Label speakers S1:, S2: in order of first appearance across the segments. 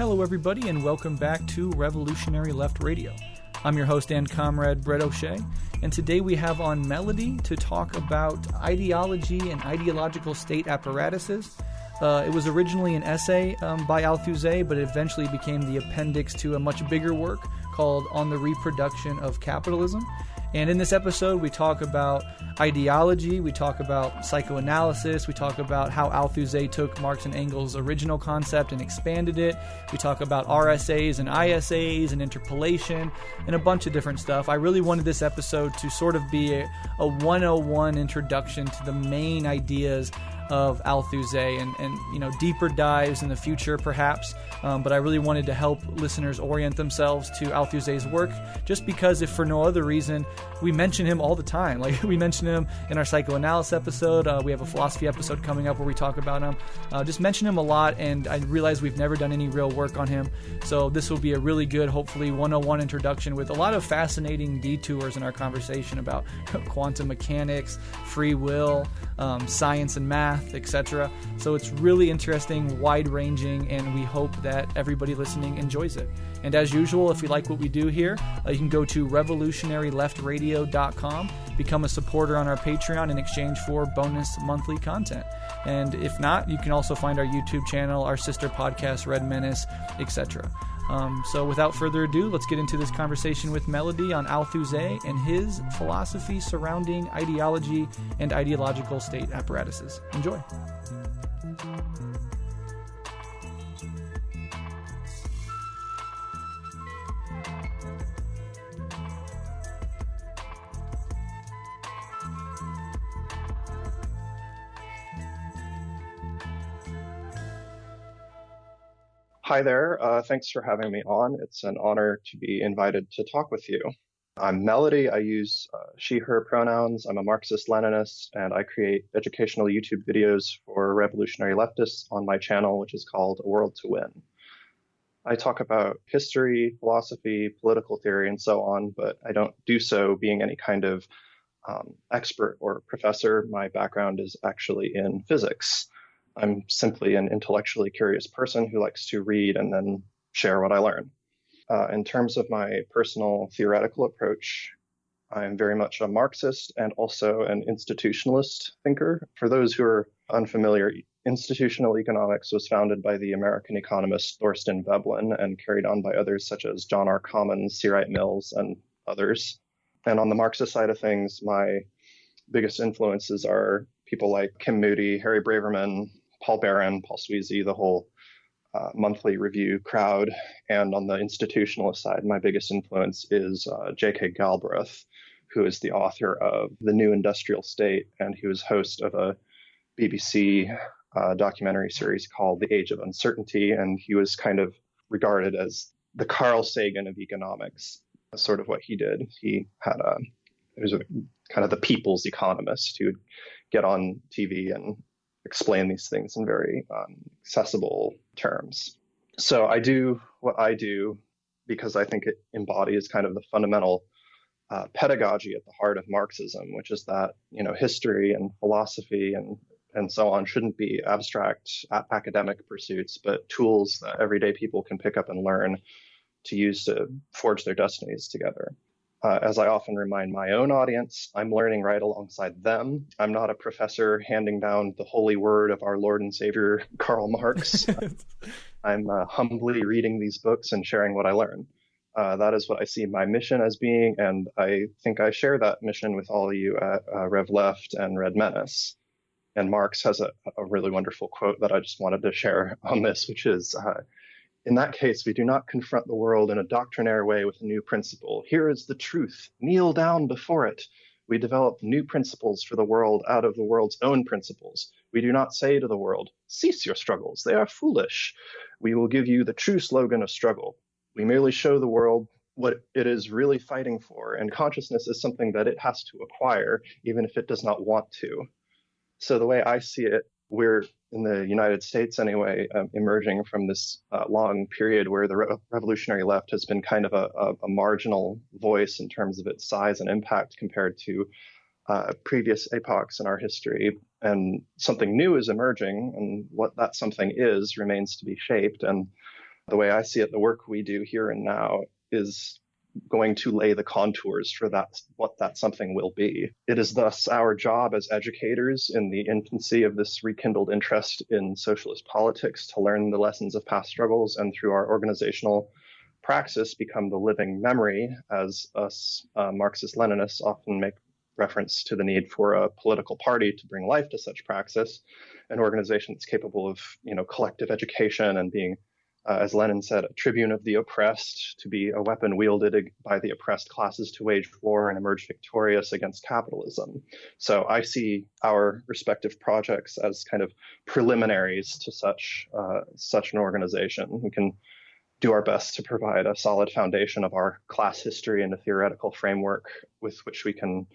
S1: Hello, everybody, and welcome back to Revolutionary Left Radio. I'm your host and comrade, Breht O'Shea, and today we have on Melody to talk about ideology and ideological state apparatuses. It was originally an essay by Althusser, but it eventually became the appendix to a much bigger work called On the Reproduction of Capitalism. And in this episode, we talk about ideology, we talk about psychoanalysis, we talk about how Althusser took Marx and Engels' original concept and expanded it. We talk about RSAs and ISAs and interpolation and a bunch of different stuff. I really wanted this episode to sort of be a 101 introduction to the main ideas of Althusser and deeper dives in the future perhaps, but I really wanted to help listeners orient themselves to Althusser's work, just because if for no other reason, we mention him all the time. Like, we mention him in our psychoanalysis episode, we have a philosophy episode coming up where we talk about him, just mention him a lot, and I realize we've never done any real work on him, so this will be a really good, hopefully 101 introduction with a lot of fascinating detours in our conversation about quantum mechanics, free will, science and math, etc. So it's really interesting, wide-ranging, and we hope that everybody listening enjoys it. And as usual, if you like what we do here, you can go to revolutionaryleftradio.com, become a supporter on our Patreon in exchange for bonus monthly content. And if not, you can also find our YouTube channel, our sister podcast, Red Menace, etc. So without further ado, let's get into this conversation with Melody on Althusser and his philosophy surrounding ideology and ideological state apparatuses. Enjoy.
S2: Hi there. Thanks for having me on. It's an honor to be invited to talk with you. I'm Melody. I use she, her pronouns. I'm a Marxist-Leninist, and I create educational YouTube videos for revolutionary leftists on my channel, which is called A World to Win. I talk about history, philosophy, political theory, and so on, but I don't do so being any kind of expert or professor. My background is actually in physics. I'm simply an intellectually curious person who likes to read and then share what I learn. In terms of my personal theoretical approach, I'm very much a Marxist and also an institutionalist thinker. For those who are unfamiliar, institutional economics was founded by the American economist Thorstein Veblen and carried on by others such as John R. Commons, C. Wright Mills, and others. And on the Marxist side of things, my biggest influences are people like Kim Moody, Harry Braverman, Paul Barron, Paul Sweezy, the whole monthly review crowd. And on the institutionalist side, my biggest influence is J.K. Galbraith, who is the author of The New Industrial State, and he was host of a BBC documentary series called The Age of Uncertainty, and he was kind of regarded as the Carl Sagan of economics, sort of what he did. He had he was kind of the people's economist who would get on TV and explain these things in very accessible terms. So I do what I do because I think it embodies kind of the fundamental pedagogy at the heart of Marxism, which is that, history and philosophy and so on shouldn't be abstract academic pursuits, but tools that everyday people can pick up and learn to use to forge their destinies together. As I often remind my own audience, I'm learning right alongside them. I'm not a professor handing down the holy word of our Lord and Savior, Karl Marx. I'm humbly reading these books and sharing what I learn. That is what I see my mission as being, and I think I share that mission with all of you at Rev Left and Red Menace. And Marx has a really wonderful quote that I just wanted to share on this, which is, in that case, we do not confront the world in a doctrinaire way with a new principle. Here is the truth. Kneel down before it. We develop new principles for the world out of the world's own principles. We do not say to the world, cease your struggles. They are foolish. We will give you the true slogan of struggle. We merely show the world what it is really fighting for, and consciousness is something that it has to acquire, even if it does not want to. So the way I see it, we're in the United States anyway, emerging from this long period where the revolutionary left has been kind of a marginal voice in terms of its size and impact compared to previous epochs in our history. And something new is emerging, and what that something is remains to be shaped. And The way I see it, the work we do here and now is going to lay the contours for what that something will be. It is thus our job as educators in the infancy of this rekindled interest in socialist politics to learn the lessons of past struggles, and through our organizational praxis become the living memory, as us Marxist-Leninists often make reference to the need for a political party to bring life to such praxis, an organization that's capable of, collective education and being, as Lenin said, a tribune of the oppressed, to be a weapon wielded by the oppressed classes to wage war and emerge victorious against capitalism. So I see our respective projects as kind of preliminaries to such an organization. We can do our best to provide a solid foundation of our class history and a theoretical framework with which we can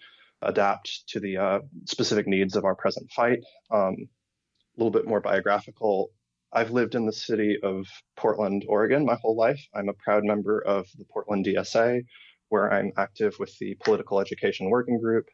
S2: adapt to the specific needs of our present fight. A little bit more biographical. I've lived in the city of Portland, Oregon my whole life. I'm a proud member of the Portland DSA, where I'm active with the Political Education Working Group,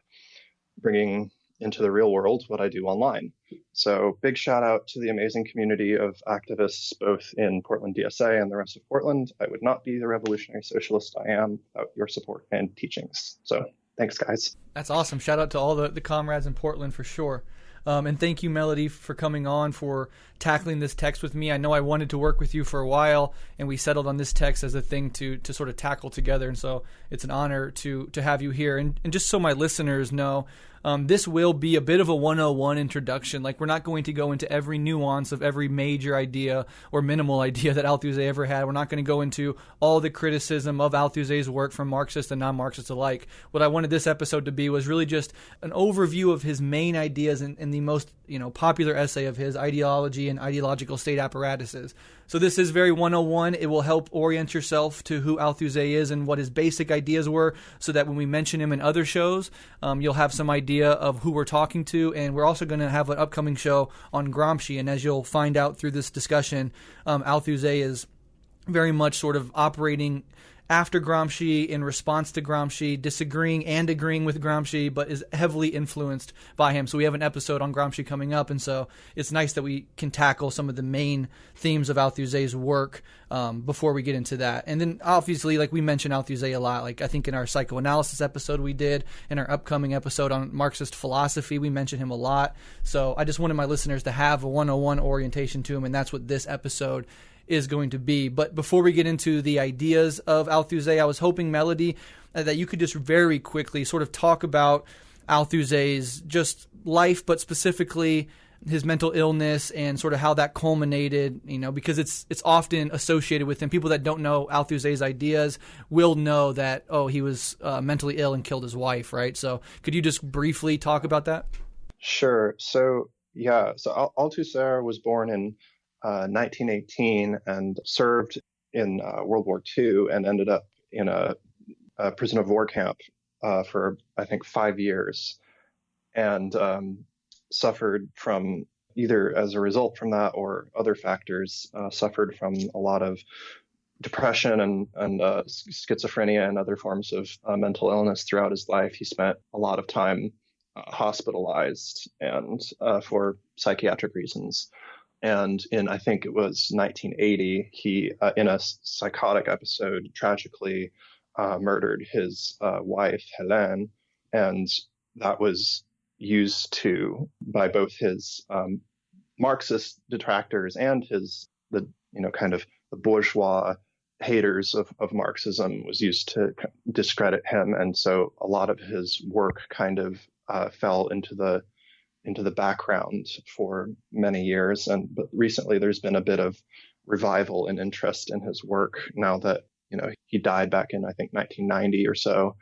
S2: bringing into the real world what I do online. So big shout out to the amazing community of activists, both in Portland DSA and the rest of Portland. I would not be the revolutionary socialist I am without your support and teachings. So thanks, guys.
S1: That's awesome. Shout out to all the comrades in Portland for sure. And thank you, Melody, for coming on, for tackling this text with me. I know I wanted to work with you for a while, and we settled on this text as a thing to sort of tackle together. And so it's an honor to have you here. And just so my listeners know, this will be a bit of a 101 introduction. Like, we're not going to go into every nuance of every major idea or minimal idea that Althusser ever had. We're not going to go into all the criticism of Althusser's work from Marxists and non-Marxists alike. What I wanted this episode to be was really just an overview of his main ideas in the most popular essay of his, Ideology and Ideological State Apparatuses. So this is very 101. It will help orient yourself to who Althusser is and what his basic ideas were, so that when we mention him in other shows, you'll have some idea of who we're talking to. And we're also going to have an upcoming show on Gramsci. And as you'll find out through this discussion, Althusser is very much sort of operating after Gramsci, in response to Gramsci, disagreeing and agreeing with Gramsci, but is heavily influenced by him. So we have an episode on Gramsci coming up, and so it's nice that we can tackle some of the main themes of Althusser's work before we get into that. And then obviously, like, we mentioned Althusser a lot. Like, I think in our psychoanalysis episode we did, in our upcoming episode on Marxist philosophy, we mentioned him a lot. So I just wanted my listeners to have a 101 orientation to him, and that's what this episode is going to be. But before we get into the ideas of Althusser, I was hoping, Melody, that you could just very quickly sort of talk about Althusser's just life, but specifically his mental illness and sort of how that culminated, because it's often associated with him. People that don't know Althusser's ideas will know that, he was mentally ill and killed his wife, right? So could you just briefly talk about that?
S2: Sure. So Althusser was born in 1918 and served in World War II and ended up in a prison of war camp for, I think, 5 years, and suffered from, either as a result from that or other factors, suffered from a lot of depression and schizophrenia and other forms of mental illness throughout his life. He spent a lot of time hospitalized and for psychiatric reasons. And in, I think it was 1980, he, in a psychotic episode, tragically murdered his wife, Hélène. And that was used by both his Marxist detractors and the bourgeois haters of Marxism, was used to discredit him. And so a lot of his work kind of fell into the background for many years. But recently there's been a bit of revival and interest in his work now that, he died back in, I think, 1990 or so.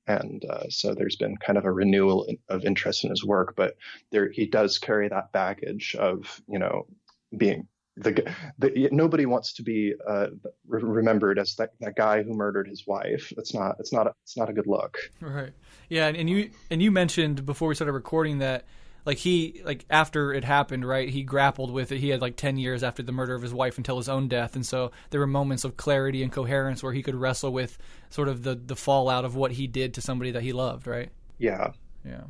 S2: And so there's been kind of a renewal of interest in his work, but he does carry that baggage of, being nobody wants to be remembered as that guy who murdered his wife. It's not a good look.
S1: Right. Yeah. And you mentioned before we started recording that, after it happened, right, he grappled with it. He had 10 years after the murder of his wife until his own death. And so there were moments of clarity and coherence where he could wrestle with sort of the fallout of what he did to somebody that he loved, right?
S2: Yeah.
S1: Yeah.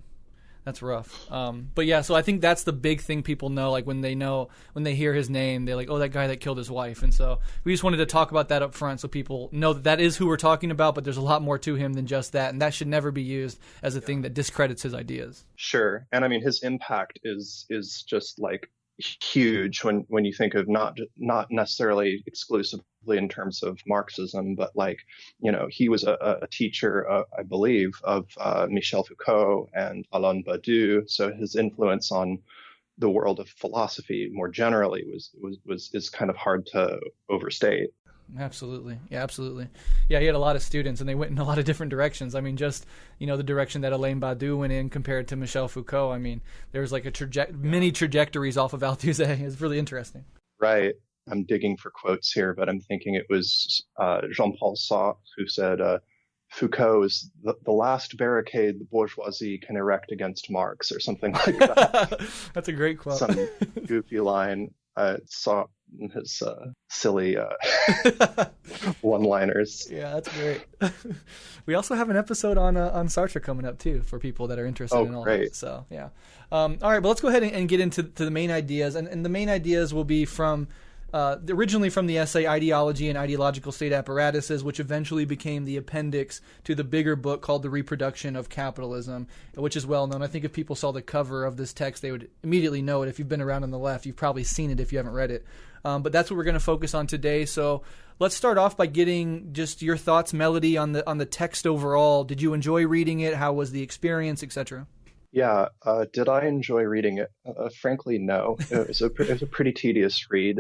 S1: That's rough. But yeah, so I think that's the big thing people know. Like when they hear his name, they're like, oh, that guy that killed his wife. And so we just wanted to talk about that up front so people know that is who we're talking about, but there's a lot more to him than just that. And that should never be used as a thing that discredits his ideas.
S2: Sure. And I mean, his impact is just like huge when you think of not necessarily exclusively in terms of Marxism, but like, he was a teacher, I believe, of Michel Foucault and Alain Badiou. So his influence on the world of philosophy more generally is kind of hard to overstate.
S1: Absolutely. Yeah, absolutely. Yeah, he had a lot of students, and they went in a lot of different directions. I mean, just, the direction that Alain Badiou went in compared to Michel Foucault. I mean, there's like many trajectories off of Althusser. It's really interesting.
S2: Right. I'm digging for quotes here, but I'm thinking it was Jean-Paul Sartre who said, Foucault is the last barricade the bourgeoisie can erect against Marx, or something like that.
S1: That's a great quote.
S2: Some goofy line. Saw his silly one-liners.
S1: Yeah, that's great. We also have an episode on Sartre coming up too for people that are interested in all
S2: great.
S1: that. So yeah. All right, but let's go ahead and get into the main ideas, and the main ideas will be from. Originally from the essay Ideology and Ideological State Apparatuses, which eventually became the appendix to the bigger book called The Reproduction of Capitalism, which is well known. I think if people saw the cover of this text, they would immediately know it. If you've been around on the left, you've probably seen it if you haven't read it. But that's what we're going to focus on today. So let's start off by getting just your thoughts, Melody, on the text overall. Did you enjoy reading it? How was the experience, etc.?
S2: Yeah, did I enjoy reading it? Frankly, no. It was a pretty tedious read.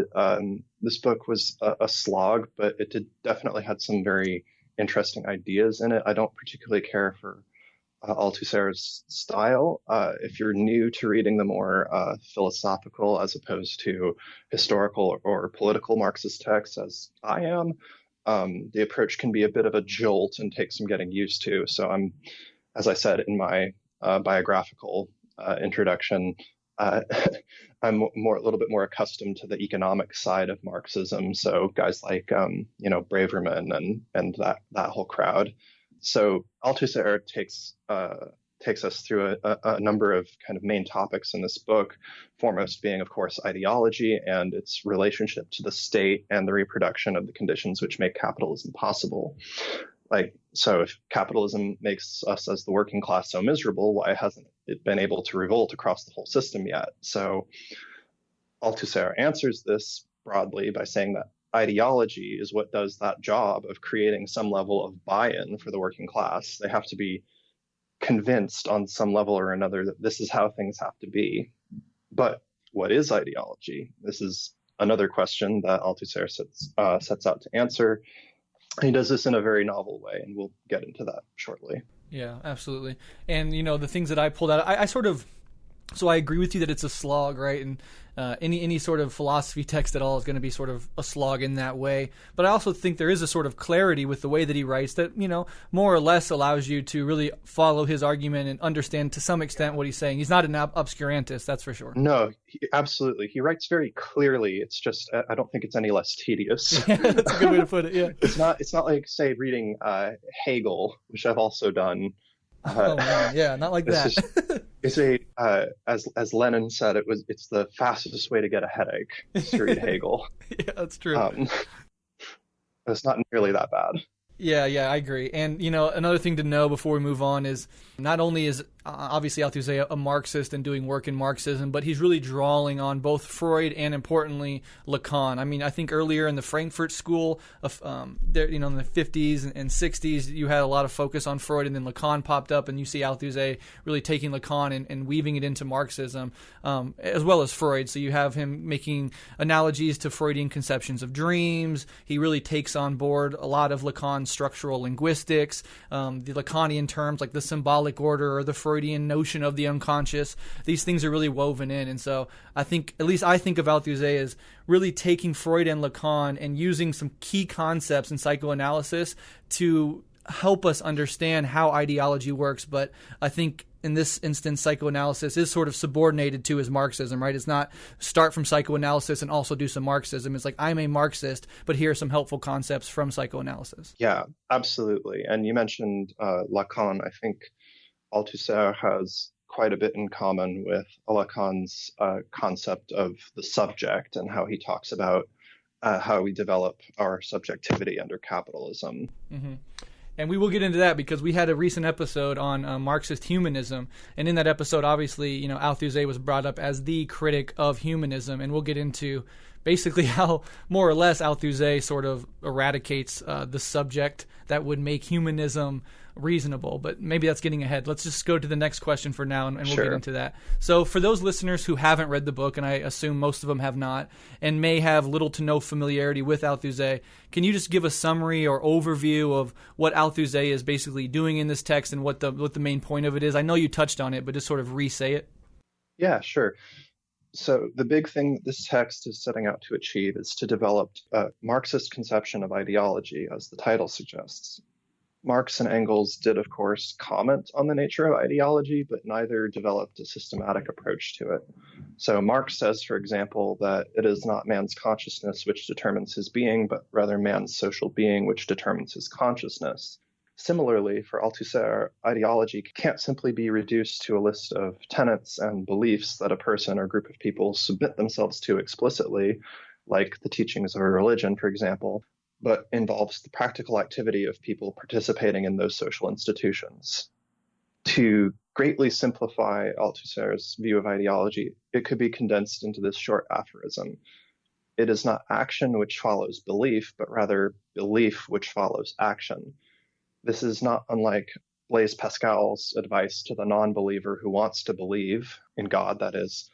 S2: This book was a slog, but it definitely had some very interesting ideas in it. I don't particularly care for Althusser's style. If you're new to reading the more philosophical as opposed to historical or political Marxist texts, as I am, the approach can be a bit of a jolt and take some getting used to. So as I said in my biographical introduction, I'm a little bit more accustomed to the economic side of Marxism. So guys like Braverman and that whole crowd. So Althusser takes us through a number of kind of main topics in this book, foremost being, of course, ideology and its relationship to the state and the reproduction of the conditions which make capitalism possible. So if capitalism makes us as the working class so miserable, why hasn't it been able to revolt across the whole system yet? So Althusser answers this broadly by saying that ideology is what does that job of creating some level of buy-in for the working class. They have to be convinced on some level or another that this is how things have to be. But what is ideology? This is another question that Althusser sets out to answer. He does this in a very novel way, and we'll get into that shortly.
S1: Yeah, absolutely. And, the things that I pulled out, so I agree with you that it's a slog, right? And any sort of philosophy text at all is going to be sort of a slog in that way. But I also think there is a sort of clarity with the way that he writes that, more or less allows you to really follow his argument and understand to some extent what he's saying. He's not an obscurantist, that's for sure.
S2: No, absolutely. He writes very clearly. It's just, I don't think it's any less tedious.
S1: Yeah, that's a good way to put it, yeah.
S2: It's not like, say, reading Hegel, which I've also done.
S1: Oh man, yeah, not like that.
S2: As Lenin said, it's the fastest way to get a headache to read Hegel.
S1: Yeah, that's true.
S2: It's not nearly that bad.
S1: Yeah, I agree. And, another thing to know before we move on is not only is obviously Althusser a Marxist and doing work in Marxism, but he's really drawing on both Freud and, importantly, Lacan. I mean, I think earlier in the Frankfurt School, in the 50s and 60s, you had a lot of focus on Freud, and then Lacan popped up, and you see Althusser really taking Lacan and weaving it into Marxism, as well as Freud. So you have him making analogies to Freudian conceptions of dreams. He really takes on board a lot of Lacan's structural linguistics, the Lacanian terms like the symbolic order or the Freudian notion of the unconscious. These things are really woven in. And so I think of Althusser as really taking Freud and Lacan and using some key concepts in psychoanalysis to help us understand how ideology works. But I think in this instance, psychoanalysis is sort of subordinated to his Marxism, right? It's not start from psychoanalysis and also do some Marxism. It's like, I'm a Marxist, but here are some helpful concepts from psychoanalysis.
S2: Yeah, absolutely. And you mentioned Lacan. I think Althusser has quite a bit in common with Lacan's concept of the subject and how he talks about how we develop our subjectivity under capitalism.
S1: Mm-hmm. And we will get into that because we had a recent episode on Marxist humanism. And in that episode, obviously, Althusser was brought up as the critic of humanism. And we'll get into basically how more or less Althusser sort of eradicates the subject that would make humanism reasonable. But maybe that's getting ahead. Let's just go to the next question for now, and we'll
S2: Sure.
S1: get into that. So for those listeners who haven't read the book, and I assume most of them have not, and may have little to no familiarity with Althusser, can you just give a summary or overview of what Althusser is basically doing in this text and what the main point of it is? I know you touched on it, but just sort of re-say it.
S2: Yeah, sure. So the big thing that this text is setting out to achieve is to develop a Marxist conception of ideology, as the title suggests. Marx and Engels did, of course, comment on the nature of ideology, but neither developed a systematic approach to it. So Marx says, for example, that it is not man's consciousness which determines his being, but rather man's social being which determines his consciousness. Similarly, for Althusser, ideology can't simply be reduced to a list of tenets and beliefs that a person or group of people submit themselves to explicitly, like the teachings of a religion, for example, but involves the practical activity of people participating in those social institutions. To greatly simplify Althusser's view of ideology, it could be condensed into this short aphorism. It is not action which follows belief, but rather belief which follows action. This is not unlike Blaise Pascal's advice to the non-believer who wants to believe in God, that is,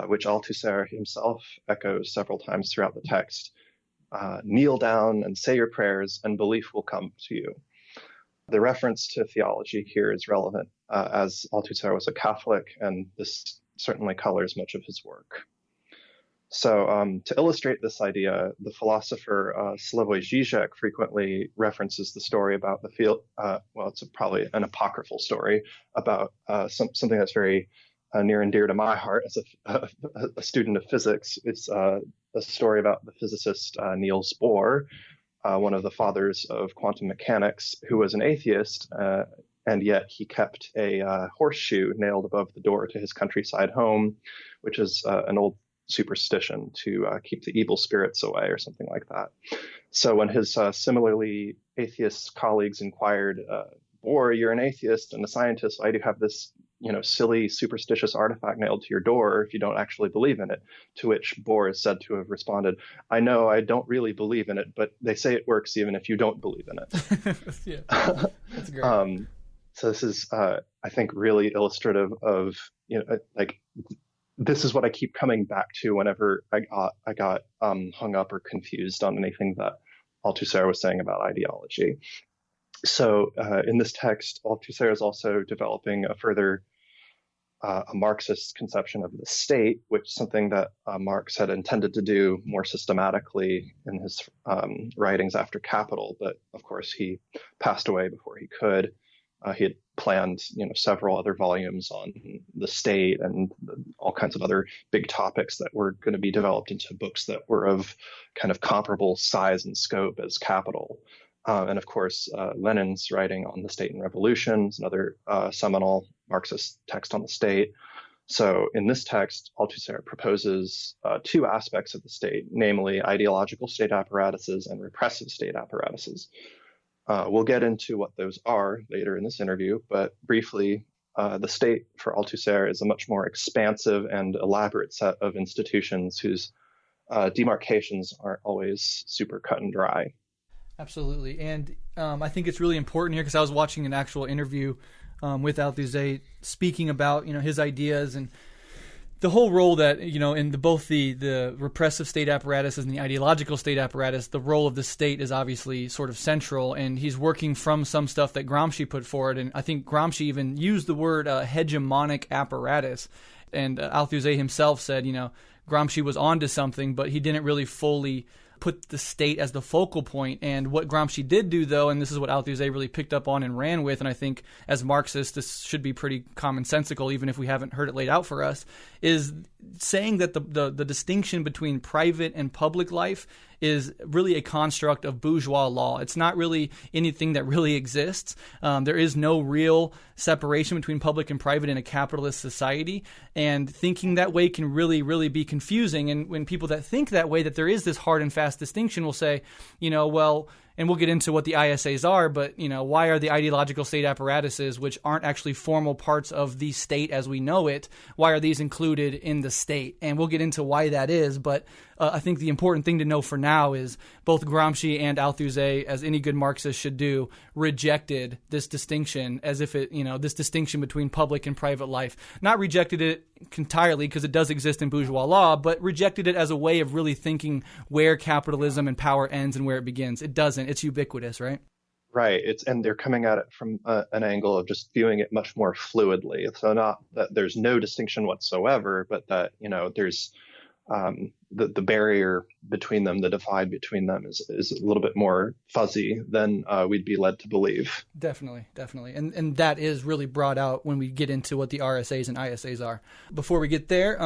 S2: which Althusser himself echoes several times throughout the text. Kneel down and say your prayers, and belief will come to you. The reference to theology here is relevant, as Althusser was a Catholic, and this certainly colors much of his work. So to illustrate this idea, the philosopher Slavoj Žižek frequently references the story about the field, it's probably an apocryphal story about something that's very near and dear to my heart as a student of physics. It's a story about the physicist Niels Bohr, one of the fathers of quantum mechanics, who was an atheist, and yet he kept a horseshoe nailed above the door to his countryside home, which is an old superstition to keep the evil spirits away or something like that. So when his similarly atheist colleagues inquired, Bohr, you're an atheist and a scientist, why do you have this silly superstitious artifact nailed to your door if you don't actually believe in it? To which Bohr is said to have responded, I know I don't really believe in it, but they say it works even if you don't believe in it.
S1: Yeah, that's great.
S2: So this is, I think, really illustrative of, this is what I keep coming back to whenever I got hung up or confused on anything that Althusser was saying about ideology. So in this text, Althusser is also developing a Marxist conception of the state, which is something that Marx had intended to do more systematically in his writings after Capital, but of course he passed away before he could. He had planned, several other volumes on the state and all kinds of other big topics that were going to be developed into books that were of kind of comparable size and scope as Capital. And of course, Lenin's writing on the state and revolutions, another seminal Marxist text on the state. So in this text, Althusser proposes two aspects of the state, namely ideological state apparatuses and repressive state apparatuses. We'll get into what those are later in this interview, but briefly, the state for Althusser is a much more expansive and elaborate set of institutions whose demarcations aren't always super cut and dry.
S1: Absolutely. And I think it's really important here because I was watching an actual interview with Althusser speaking about, his ideas and the whole role that, in both the repressive state apparatus and the ideological state apparatus, the role of the state is obviously sort of central. And he's working from some stuff that Gramsci put forward. And I think Gramsci even used the word hegemonic apparatus. And Althusser himself said, Gramsci was onto something, but he didn't really fully put the state as the focal point. And what Gramsci did do, though, and this is what Althusser really picked up on and ran with, and I think as Marxists this should be pretty commonsensical, even if we haven't heard it laid out for us, is saying that the distinction between private and public life is really a construct of bourgeois law. It's not really anything that really exists. There is no real separation between public and private in a capitalist society, and thinking that way can really, really be confusing. And when people that think that way, that there is this hard and fast distinction, will say, well, and we'll get into what the ISAs are, but, why are the ideological state apparatuses, which aren't actually formal parts of the state as we know it, why are these included in the state? And we'll get into why that is, but I think the important thing to know for now is both Gramsci and Althusser, as any good Marxist should do, rejected this distinction as if it, this distinction between public and private life. Not rejected it entirely because it does exist in bourgeois law, but rejected it as a way of really thinking where capitalism and power ends and where it begins. It doesn't. It's ubiquitous, right?
S2: Right. And they're coming at it from an angle of just viewing it much more fluidly. So not that there's no distinction whatsoever, but that, there's the barrier between them, the divide between them is a little bit more fuzzy than we'd be led to believe.
S1: Definitely. And that is really brought out when we get into what the RSAs and ISAs are. Before we get there,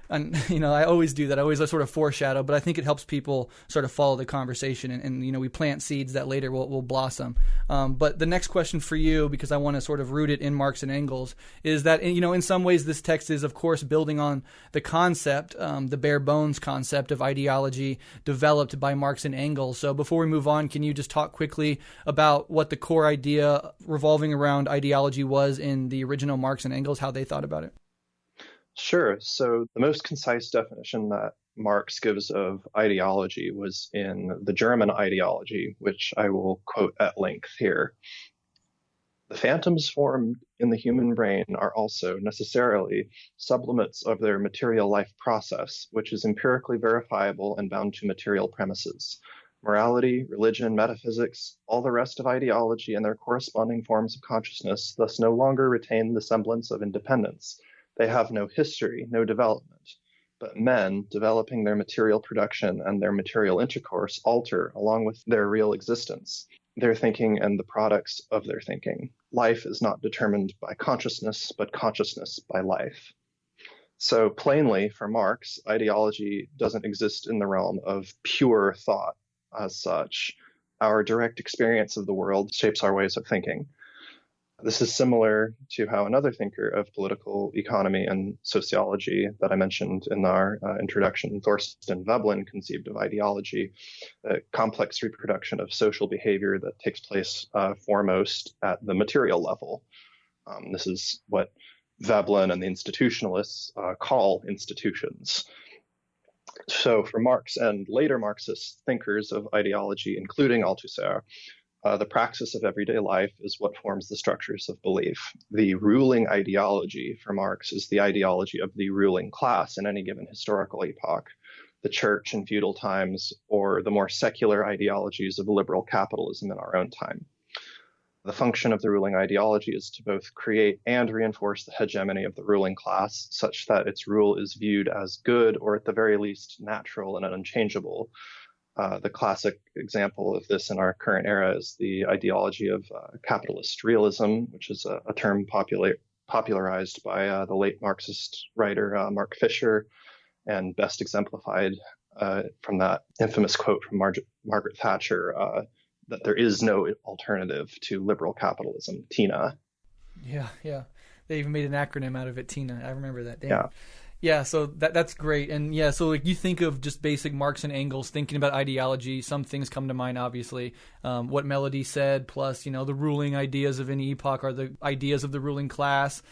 S1: and, I always do that. I always sort of foreshadow, but I think it helps people sort of follow the conversation and we plant seeds that later will blossom. But the next question for you, because I want to sort of root it in Marx and Engels, is that, in some ways this text is, of course, building on the concept, the bare bones concept of ideology developed by Marx and Engels. So before we move on, can you just talk quickly about what the core idea revolving around ideology was in the original Marx and Engels, how they thought about it?
S2: Sure. So the most concise definition that Marx gives of ideology was in the German ideology, which I will quote at length here. The phantoms formed in the human brain are also necessarily sublimits of their material life process, which is empirically verifiable and bound to material premises. Morality, religion, metaphysics, all the rest of ideology and their corresponding forms of consciousness thus no longer retain the semblance of independence. They have no history, no development, but men, developing their material production and their material intercourse, alter, along with their real existence, their thinking and the products of their thinking. Life is not determined by consciousness, but consciousness by life. So plainly, for Marx, ideology doesn't exist in the realm of pure thought as such. Our direct experience of the world shapes our ways of thinking. This is similar to how another thinker of political economy and sociology that I mentioned in our introduction, Thorsten Veblen, conceived of ideology, a complex reproduction of social behavior that takes place foremost at the material level. This is what Veblen and the institutionalists call institutions. So for Marx and later Marxist thinkers of ideology, including Althusser, the praxis of everyday life is what forms the structures of belief. The ruling ideology for Marx is the ideology of the ruling class in any given historical epoch, the church in feudal times, or the more secular ideologies of liberal capitalism in our own time. The function of the ruling ideology is to both create and reinforce the hegemony of the ruling class, such that its rule is viewed as good or at the very least natural and unchangeable. The classic example of this in our current era is the ideology of capitalist realism, which is a term popularized by the late Marxist writer Mark Fisher, and best exemplified from that infamous quote from Margaret Thatcher, that there is no alternative to liberal capitalism, TINA.
S1: Yeah. They even made an acronym out of it, TINA. I remember that. Damn.
S2: Yeah.
S1: Yeah, so that's great. And yeah, so like you think of just basic Marx and Engels, thinking about ideology, some things come to mind, obviously. What Melody said, plus, the ruling ideas of any epoch are the ideas of the ruling class,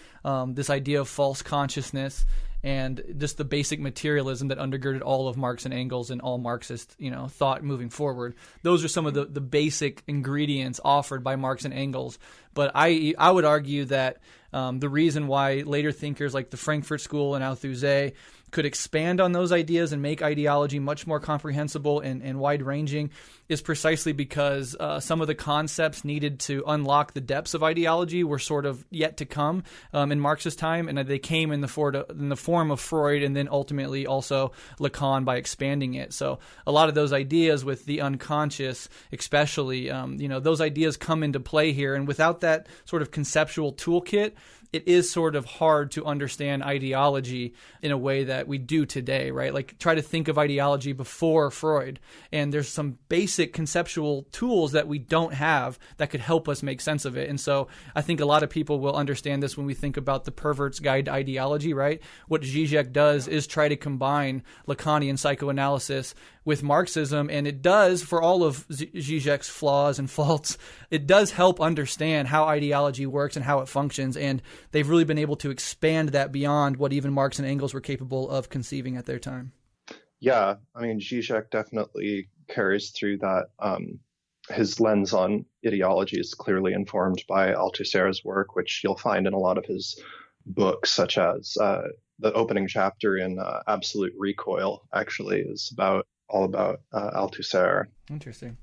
S1: this idea of false consciousness, and just the basic materialism that undergirded all of Marx and Engels and all Marxist, thought moving forward. Those are some of the basic ingredients offered by Marx and Engels. But I would argue that the reason why later thinkers like the Frankfurt School and Althusser could expand on those ideas and make ideology much more comprehensible and wide-ranging is precisely because some of the concepts needed to unlock the depths of ideology were sort of yet to come in Marx's time, and they came in the form of Freud and then ultimately also Lacan by expanding it. So a lot of those ideas with the unconscious especially, those ideas come into play here, and without that sort of conceptual toolkit, it is sort of hard to understand ideology in a way that we do today, right? Like try to think of ideology before Freud, and there's some basic conceptual tools that we don't have that could help us make sense of it. And so I think a lot of people will understand this when we think about The Pervert's Guide to Ideology, right? What Zizek does is try to combine Lacanian psychoanalysis with Marxism, and it does, for all of Zizek's flaws and faults, it does help understand how ideology works and how it functions, and they've really been able to expand that beyond what even Marx and Engels were capable of conceiving at their time.
S2: Yeah, I mean, Zizek definitely carries through that. His lens on ideology is clearly informed by Althusser's work, which you'll find in a lot of his books, such as the opening chapter in Absolute Recoil, actually, is all about Althusser.
S1: Interesting.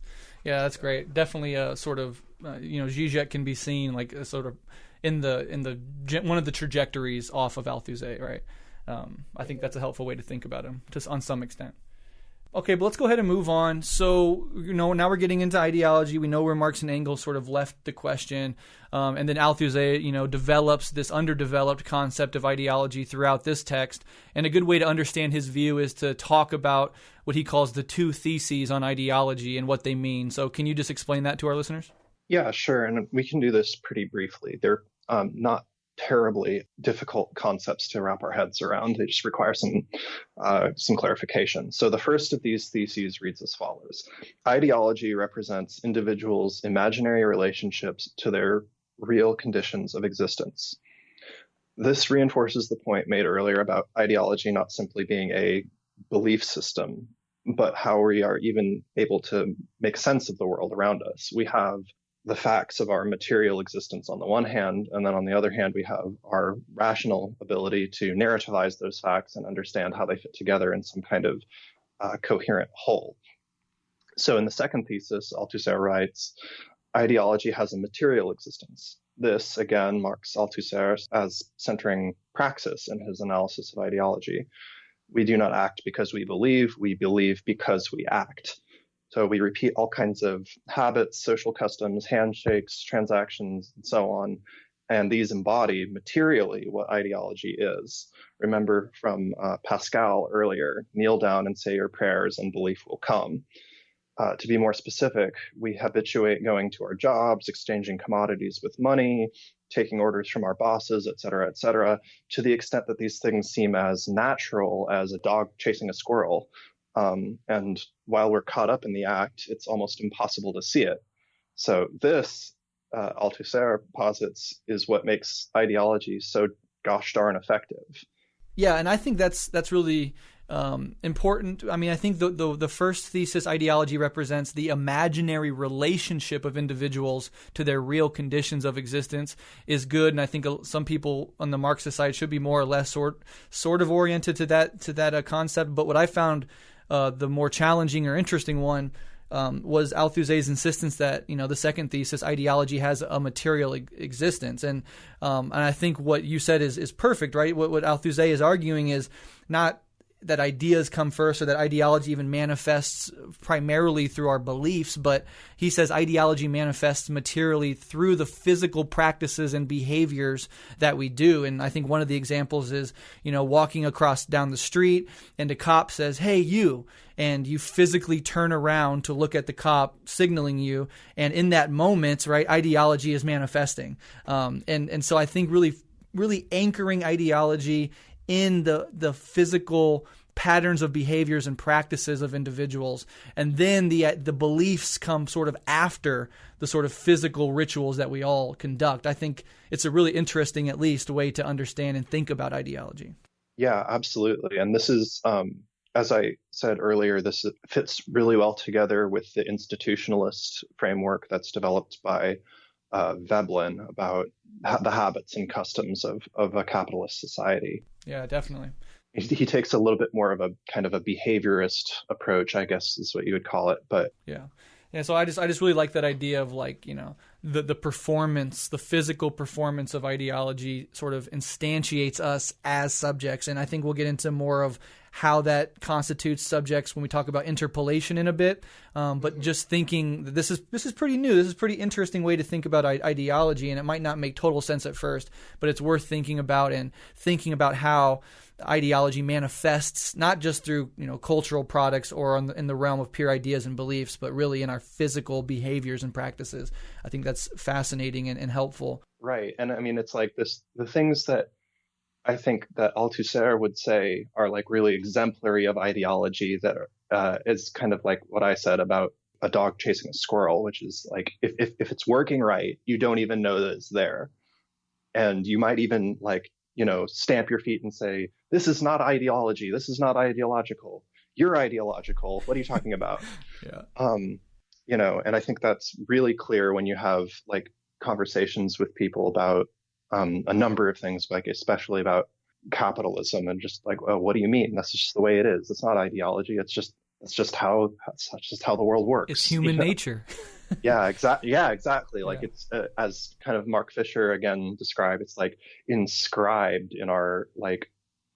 S1: Yeah, that's great. Definitely a sort of, Zizek can be seen like a sort of in the one of the trajectories off of Althusser, right? I think that's a helpful way to think about him, just on some extent. Okay, but let's go ahead and move on. So, now we're getting into ideology. We know where Marx and Engels sort of left the question. And then Althusser, develops this underdeveloped concept of ideology throughout this text. And a good way to understand his view is to talk about what he calls the two theses on ideology and what they mean. So can you just explain that to our listeners?
S2: Yeah, sure. And we can do this pretty briefly. They're not terribly difficult concepts to wrap our heads around. They just require some clarification. So the first of these theses reads as follows. Ideology represents individuals' imaginary relationships to their real conditions of existence. This reinforces the point made earlier about ideology not simply being a belief system, but how we are even able to make sense of the world around us. We have the facts of our material existence on the one hand, and then on the other hand, we have our rational ability to narrativize those facts and understand how they fit together in some kind of coherent whole. So in the second thesis, Althusser writes, ideology has a material existence. This, again, marks Althusser as centering praxis in his analysis of ideology. We do not act because we believe because we act. So we repeat all kinds of habits, social customs, handshakes, transactions, and so on. And these embody materially what ideology is. Remember from Pascal earlier, kneel down and say your prayers and belief will come. To be more specific, we habituate going to our jobs, exchanging commodities with money, taking orders from our bosses, et cetera, to the extent that these things seem as natural as a dog chasing a squirrel. And while we're caught up in the act, it's almost impossible to see it. So this, Althusser posits, is what makes ideology so gosh darn effective.
S1: Yeah, and I think that's really important. I mean, I think the first thesis, ideology represents the imaginary relationship of individuals to their real conditions of existence, is good. And I think some people on the Marxist side should be more or less sort of oriented to that concept. But what I found the more challenging or interesting one was Althusser's insistence that, the second thesis, ideology has a material existence. And I think what you said is perfect, right? What Althusser is arguing is not that ideas come first or that ideology even manifests primarily through our beliefs, but he says ideology manifests materially through the physical practices and behaviors that we do. And I think one of the examples is, walking across down the street and a cop says, "Hey, you," and you physically turn around to look at the cop signaling you. And in that moment, right, ideology is manifesting. And so I think really anchoring ideology in the physical patterns of behaviors and practices of individuals, and then the beliefs come sort of after the sort of physical rituals that we all conduct. I think it's a really interesting, at least, way to understand and think about ideology.
S2: Yeah, absolutely. And this is, as I said earlier, this fits really well together with the institutionalist framework that's developed by Veblen about the habits and customs of a capitalist society.
S1: Yeah, definitely.
S2: He takes a little bit more of a kind of a behaviorist approach, I guess is what you would call it. But
S1: yeah. So I just really like that idea of the performance, the physical performance of ideology sort of instantiates us as subjects. And I think we'll get into more of how that constitutes subjects when we talk about interpolation in a bit. But just thinking that this is pretty new. This is a pretty interesting way to think about ideology, and it might not make total sense at first, but it's worth thinking about, and thinking about how ideology manifests not just through cultural products or in the realm of pure ideas and beliefs, but really in our physical behaviors and practices. I think that's fascinating and helpful.
S2: Right. And I mean, it's like the things that I think that Althusser would say are like really exemplary of ideology that is kind of like what I said about a dog chasing a squirrel, which is like, if it's working right, you don't even know that it's there. And you might even stamp your feet and say, this is not ideology. This is not ideological. You're ideological. What are you talking about?
S1: Yeah.
S2: And I think that's really clear when you have like conversations with people about a number of things, like especially about capitalism, and just like, oh, what do you mean? That's just the way it is. It's not ideology. It's just how the world works.
S1: It's human nature.
S2: Yeah, exactly. Yeah, exactly. Like
S1: Yeah.
S2: it's as kind of Mark Fisher again described, it's like inscribed in our like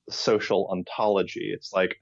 S2: social ontology. It's like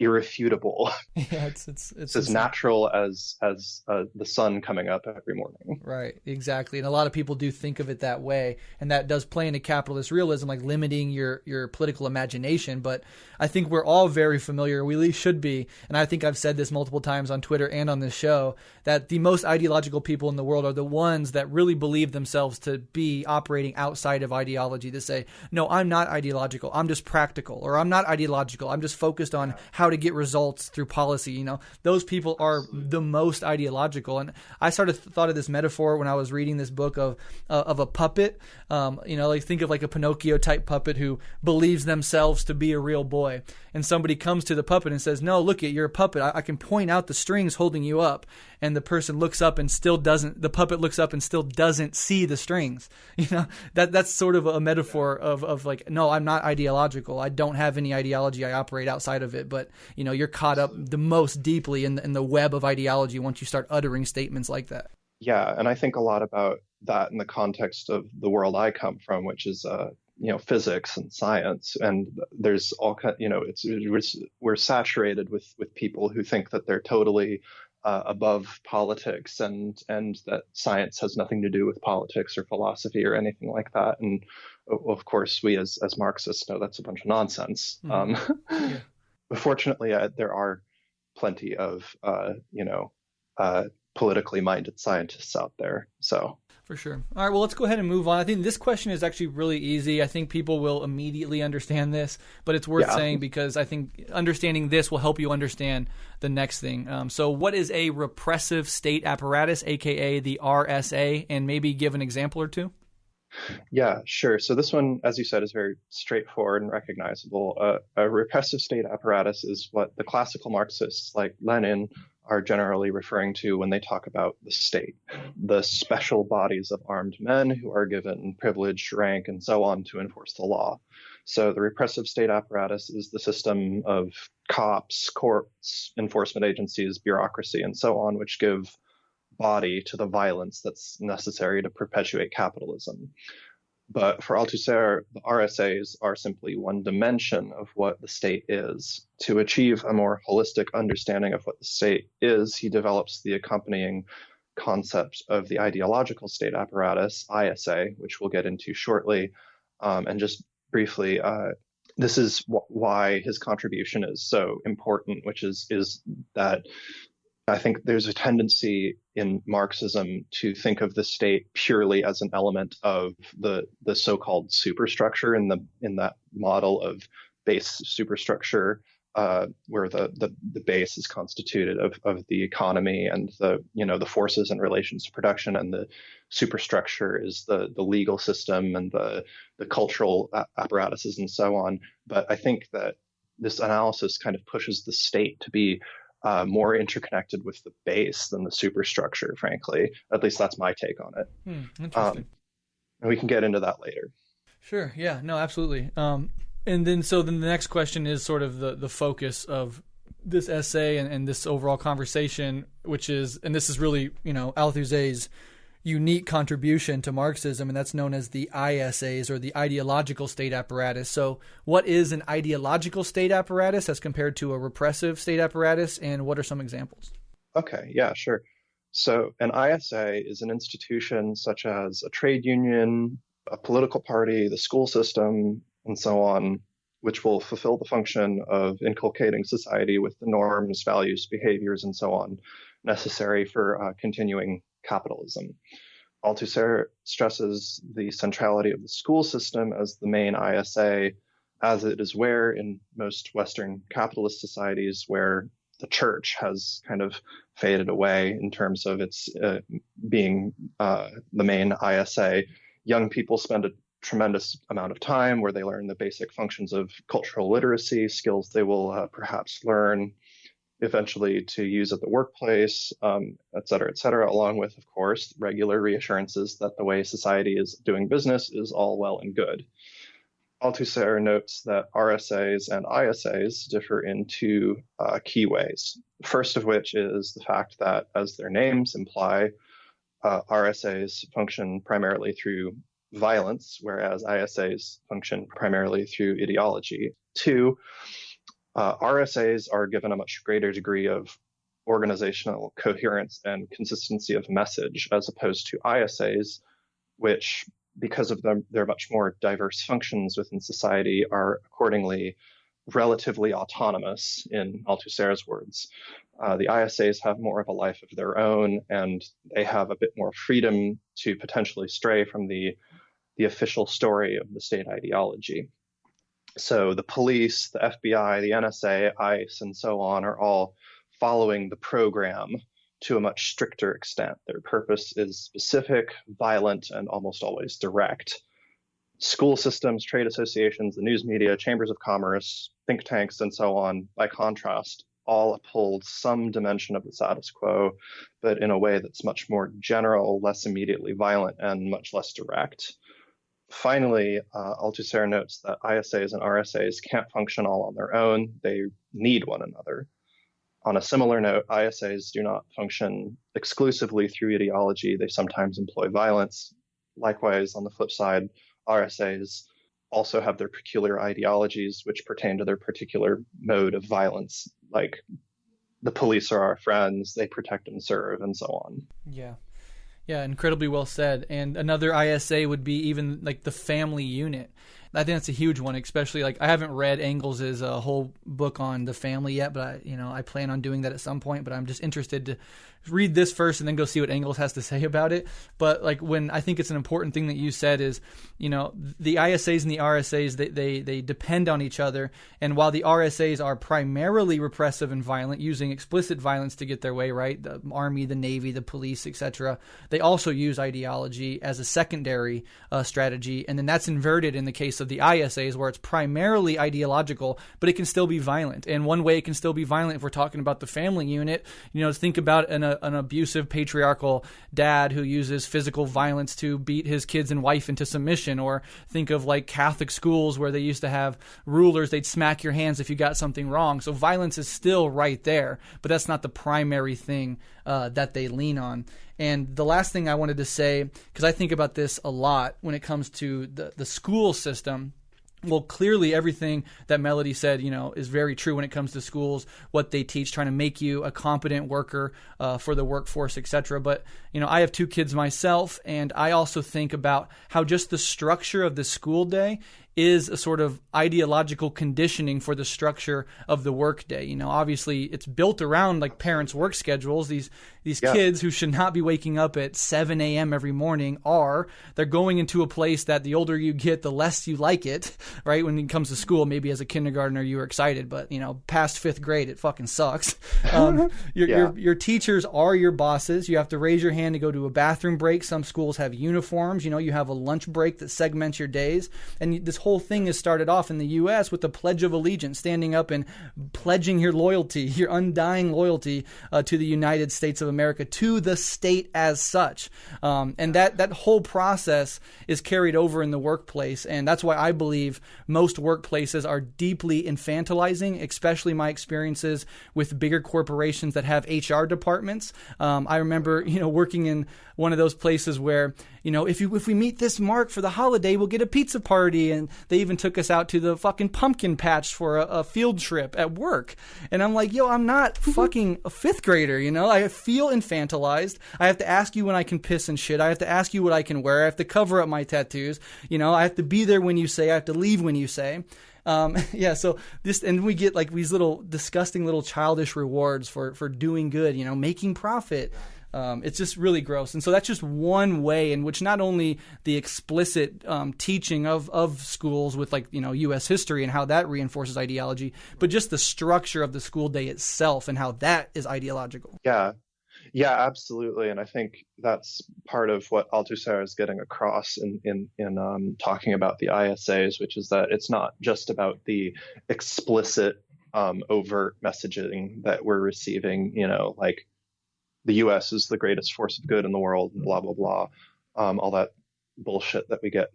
S2: irrefutable.
S1: Yeah, it's
S2: as natural as the sun coming up every morning.
S1: Right, exactly. And a lot of people do think of it that way, and that does play into capitalist realism, like limiting your political imagination. But I think we're all very familiar, we at least should be, and I think I've said this multiple times on Twitter and on this show, that the most ideological people in the world are the ones that really believe themselves to be operating outside of ideology, to say, no, I'm not ideological, I'm just practical, or I'm not ideological, I'm just focused on how to get results through policy. Those people are the most ideological. And I thought of this metaphor when I was reading this book of a puppet. Like think of like a Pinocchio type puppet who believes themselves to be a real boy, and somebody comes to the puppet and says, no, look, you're a puppet. I can point out the strings holding you up. And the person looks up and the puppet looks up and still doesn't see the strings. That's sort of a metaphor of like, no, I'm not ideological. I don't have any ideology. I operate outside of it. But, you're caught up the most deeply in the web of ideology once you start uttering statements like that.
S2: Yeah. And I think a lot about that in the context of the world I come from, which is, physics and science. And there's all kind, we're saturated with people who think that they're totally above politics, and that science has nothing to do with politics or philosophy or anything like that. And of course, we as Marxists know that's a bunch of nonsense.
S1: Mm-hmm. Yeah.
S2: But fortunately, there are plenty of politically minded scientists out there. So.
S1: For sure. All right, well, let's go ahead and move on. I think this question is actually really easy. I think people will immediately understand this, but it's worth saying because I think understanding this will help you understand the next thing. So what is a repressive state apparatus, aka the RSA, and maybe give an example or two?
S2: Yeah, sure. So this one, as you said, is very straightforward and recognizable. A repressive state apparatus is what the classical Marxists like Lenin are generally referring to when they talk about the state, the special bodies of armed men who are given privilege, rank, and so on to enforce the law. So the repressive state apparatus is the system of cops, courts, enforcement agencies, bureaucracy, and so on, which give body to the violence that's necessary to perpetuate capitalism. But for Althusser, the RSAs are simply one dimension of what the state is. To achieve a more holistic understanding of what the state is, he develops the accompanying concept of the ideological state apparatus, ISA, which we'll get into shortly. And just briefly, this is why his contribution is so important, which is that I think there's a tendency in Marxism to think of the state purely as an element of the so-called superstructure in that model of base superstructure, where the base is constituted of the economy and the forces and relations of production, and the superstructure is the legal system and the cultural apparatuses and so on. But I think that this analysis kind of pushes the state to be more interconnected with the base than the superstructure, frankly. At least that's my take on it.
S1: Interesting.
S2: And we can get into that later.
S1: Sure. Yeah. No, absolutely. And then the next question is sort of the focus of this essay and this overall conversation, which is, and this is really, Althusser's unique contribution to Marxism, and that's known as the ISAs, or the ideological state apparatus. So what is an ideological state apparatus as compared to a repressive state apparatus, and what are some examples?
S2: Okay, yeah, sure. So an ISA is an institution such as a trade union, a political party, the school system, and so on, which will fulfill the function of inculcating society with the norms, values, behaviors, and so on necessary for continuing capitalism. Althusser stresses the centrality of the school system as the main ISA, as it is where in most Western capitalist societies where the church has kind of faded away in terms of its being the main ISA. Young people spend a tremendous amount of time where they learn the basic functions of cultural literacy, skills they will perhaps learn eventually to use at the workplace, et cetera, along with, of course, regular reassurances that the way society is doing business is all well and good. Althusser notes that RSAs and ISAs differ in two key ways. First of which is the fact that, as their names imply, RSAs function primarily through violence, whereas ISAs function primarily through ideology. Two, RSAs are given a much greater degree of organizational coherence and consistency of message, as opposed to ISAs, which, because of their much more diverse functions within society, are accordingly relatively autonomous, in Althusser's words. The ISAs have more of a life of their own, and they have a bit more freedom to potentially stray from the official story of the state ideology. So the police, the FBI, the NSA, ICE, and so on are all following the program to a much stricter extent. Their purpose is specific, violent, and almost always direct. School systems, trade associations, the news media, chambers of commerce, think tanks, and so on, by contrast, all uphold some dimension of the status quo, but in a way that's much more general, less immediately violent, and much less direct. Finally, Althusser notes that ISAs and RSAs can't function all on their own. They need one another. On a similar note, ISAs do not function exclusively through ideology. They sometimes employ violence. Likewise, on the flip side, RSAs also have their peculiar ideologies which pertain to their particular mode of violence, like the police are our friends, they protect and serve, and so on.
S1: Yeah, incredibly well said. And another ISA would be even like the family unit. I think that's a huge one, especially like I haven't read Engels' whole book on the family yet, but I plan on doing that at some point. But I'm just interested to read this first and then go see what Engels has to say about it. But like when I think it's an important thing that you said is, the ISAs and the RSAs, they depend on each other. And while the RSAs are primarily repressive and violent, using explicit violence to get their way, right? The army, the navy, the police, etc. They also use ideology as a secondary strategy. And then that's inverted in the case of the ISAs, where it's primarily ideological, but it can still be violent. And one way it can still be violent, if we're talking about the family unit, think about an abusive patriarchal dad who uses physical violence to beat his kids and wife into submission, or think of like Catholic schools where they used to have rulers, they'd smack your hands if you got something wrong. So violence is still right there, but that's not the primary thing that they lean on. And the last thing I wanted to say, because I think about this a lot when it comes to the school system. Well, clearly everything that Melody said, is very true when it comes to schools, what they teach, trying to make you a competent worker for the workforce, etc. But, I have 2 kids myself, and I also think about how just the structure of the school day is a sort of ideological conditioning for the structure of the workday. Obviously it's built around like parents' work schedules. These kids who should not be waking up at 7 a.m. every morning they're going into a place that the older you get, the less you like it, right? When it comes to school, maybe as a kindergartner you were excited, but past 5th grade, it fucking sucks. Your teachers are your bosses. You have to raise your hand to go to a bathroom break. Some schools have uniforms. You have a lunch break that segments your days. And this whole whole thing is started off in the U.S. with the Pledge of Allegiance, standing up and pledging your loyalty, your undying loyalty to the United States of America, to the state as such. And that whole process is carried over in the workplace. And that's why I believe most workplaces are deeply infantilizing, especially my experiences with bigger corporations that have HR departments. I remember, working in one of those places where, if we meet this mark for the holiday, we'll get a pizza party. And they even took us out to the fucking pumpkin patch for a field trip at work. And I'm like, I'm not fucking a fifth grader, I feel infantilized. I have to ask you when I can piss and shit. I have to ask you what I can wear. I have to cover up my tattoos. I have to be there when you say. I have to leave when you say. So this, and we get like these little disgusting little childish rewards for doing good, making profit. It's just really gross. And so that's just one way in which not only the explicit teaching of schools with U.S. history and how that reinforces ideology, but just the structure of the school day itself and how that is ideological.
S2: Yeah, absolutely. And I think that's part of what Althusser is getting across in talking about the ISAs, which is that it's not just about the explicit overt messaging that we're receiving, like the U.S. is the greatest force of good in the world, and blah, blah, blah, all that bullshit that we get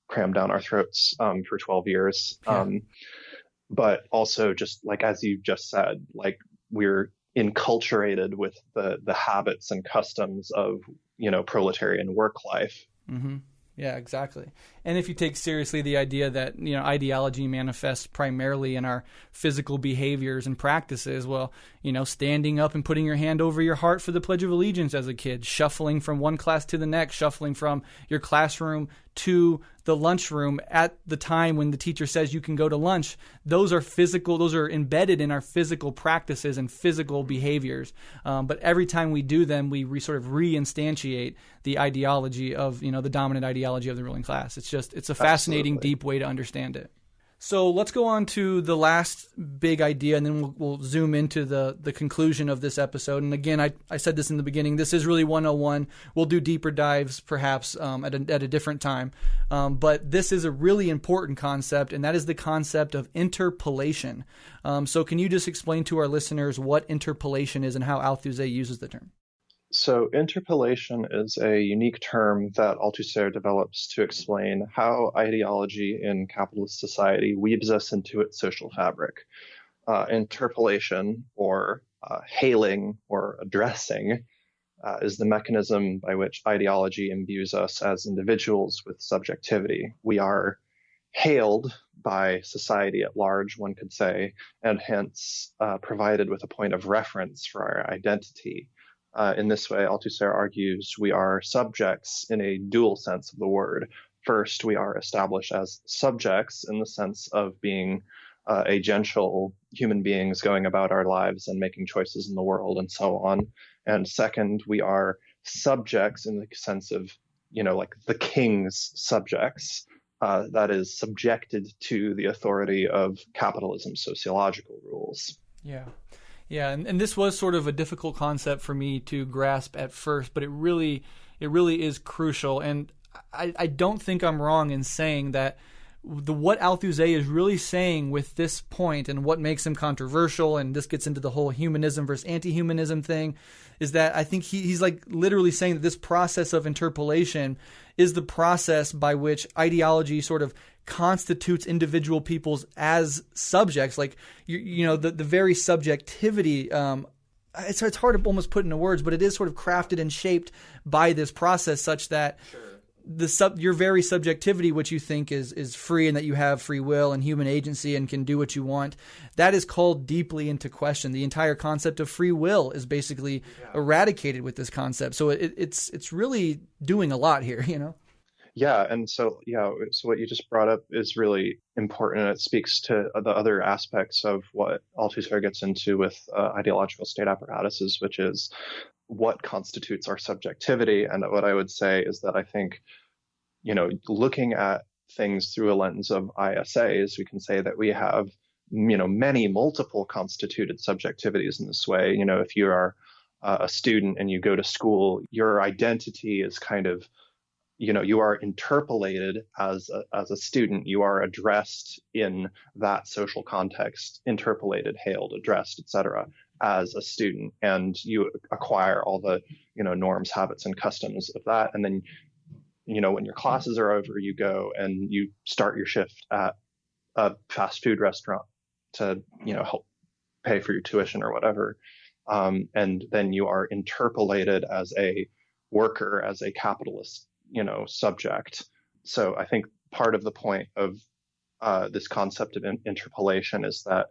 S2: crammed down our throats for 12 years.
S1: Yeah.
S2: But also just as you just said, we're enculturated with the habits and customs of, proletarian work life.
S1: Mm-hmm. Yeah, exactly. And if you take seriously the idea that, ideology manifests primarily in our physical behaviors and practices, standing up and putting your hand over your heart for the Pledge of Allegiance as a kid, shuffling from one class to the next, shuffling from your classroom to the lunchroom at the time when the teacher says you can go to lunch, those are embedded in our physical practices and physical behaviors. But every time we do them, we sort of reinstantiate the ideology of, the dominant ideology of the ruling class. It's a fascinating, deep way to understand it. So let's go on to the last big idea, and then we'll zoom into the conclusion of this episode. And again, I said this in the beginning, this is really 101. We'll do deeper dives perhaps at a different time. But this is a really important concept, and that is the concept of interpolation. So can you just explain to our listeners what interpolation is and how Althusser uses the term?
S2: So interpolation is a unique term that Althusser develops to explain how ideology in capitalist society weaves us into its social fabric. Interpolation, or hailing or addressing, is the mechanism by which ideology imbues us as individuals with subjectivity. We are hailed by society at large, one could say, and hence provided with a point of reference for our identity. In this way, Althusser argues we are subjects in a dual sense of the word. First, we are established as subjects in the sense of being agential human beings going about our lives and making choices in the world and so on. And second, we are subjects in the sense of, the king's subjects, that is subjected to the authority of capitalism's sociological rules.
S1: Yeah. Yeah, and this was sort of a difficult concept for me to grasp at first, but it really is crucial. And I don't think I'm wrong in saying that what Althusser is really saying with this point and what makes him controversial, and this gets into the whole humanism versus anti-humanism thing, is that I think he's literally saying that this process of interpolation is the process by which ideology sort of constitutes individual peoples as subjects. The very subjectivity, it's hard to almost put into words, but it is sort of crafted and shaped by this process such that your very subjectivity, which you think is free and that you have free will and human agency and can do what you want, that is called deeply into question. The entire concept of free will is basically eradicated with this concept. So it's really doing a lot here,
S2: Yeah, and so what you just brought up is really important, and it speaks to the other aspects of what Althusser gets into with ideological state apparatuses, which is what constitutes our subjectivity. And what I would say is that I think, looking at things through a lens of ISAs, we can say that we have, many multiple constituted subjectivities in this way. If you are a student and you go to school, your identity is kind of, you are interpolated as a student. You are addressed in that social context, interpolated, hailed, addressed, etc., as a student, and you acquire all the norms, habits, and customs of that. And then when your classes are over, you go and you start your shift at a fast food restaurant to help pay for your tuition or whatever. And then you are interpolated as a worker, as a capitalist, subject. So I think part of the point of this concept of interpolation is that,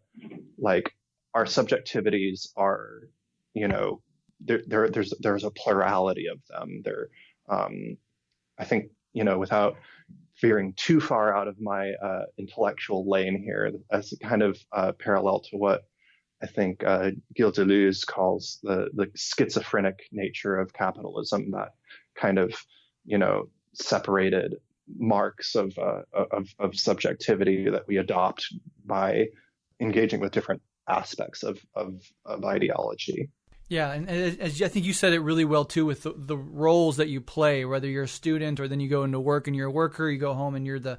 S2: like, our subjectivities are, there's a plurality of them. I think, without veering too far out of my intellectual lane here, as kind of parallel to what I think Gilles Deleuze calls the schizophrenic nature of capitalism, that kind of, separated marks of subjectivity that we adopt by engaging with different aspects of ideology.
S1: Yeah, and as I think you said it really well too, with the roles that you play, whether you're a student or then you go into work and you're a worker, you go home and you're the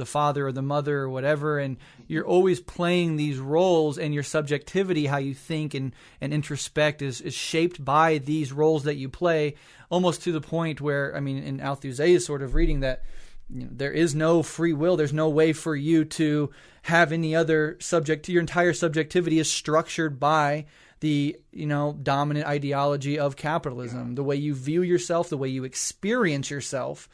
S1: father or the mother or whatever, and you're always playing these roles, and your subjectivity, how you think and introspect, is shaped by these roles that you play, almost to the point where, I mean, in Althusser's sort of reading that, there is no free will. There's no way for you to have any other subject. Your entire subjectivity is structured by the dominant ideology of capitalism. The way you view yourself, the way you experience yourself,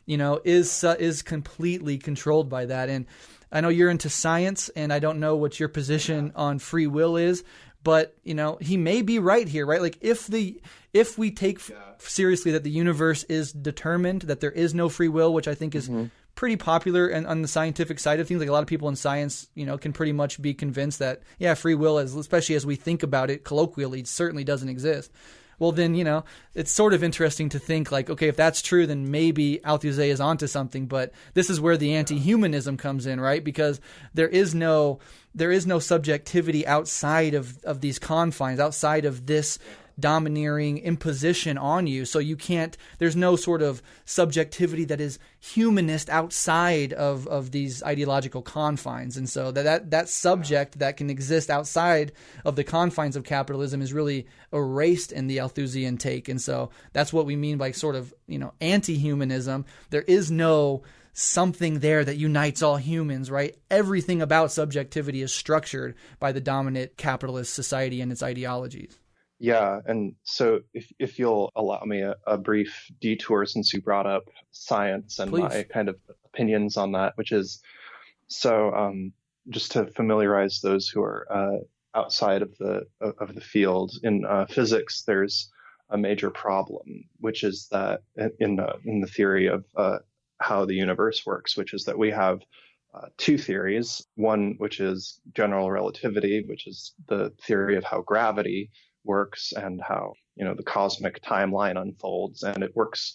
S1: is completely controlled by that. And I know you're into science, and I don't know what your position on free will is, but he may be right here, right? Like, if we take seriously that the universe is determined, that there is no free will, which I think is pretty popular and on the scientific side of things. Like, a lot of people in science, can pretty much be convinced that, free will, especially as we think about it colloquially, certainly doesn't exist. Well, then, it's sort of interesting to think, like, okay, if that's true, then maybe Althusser is onto something. But this is where the anti-humanism comes in, right? Because there is no subjectivity outside of these confines, outside of this domineering imposition on you. So there's no sort of subjectivity that is humanist outside of these ideological confines. And so that subject that can exist outside of the confines of capitalism is really erased in the Althusian take. And so that's what we mean by sort of, anti-humanism. There is no something there that unites all humans, right? Everything about subjectivity is structured by the dominant capitalist society and its ideologies.
S2: Yeah, and so if you'll allow me a brief detour, since you brought up science and
S1: Please.
S2: My kind of opinions on that, which is, so just to familiarize those who are outside of the field, in physics, there's a major problem, which is that in the theory of how the universe works, which is that we have two theories. One, which is general relativity, which is the theory of how gravity works and how the cosmic timeline unfolds, and it works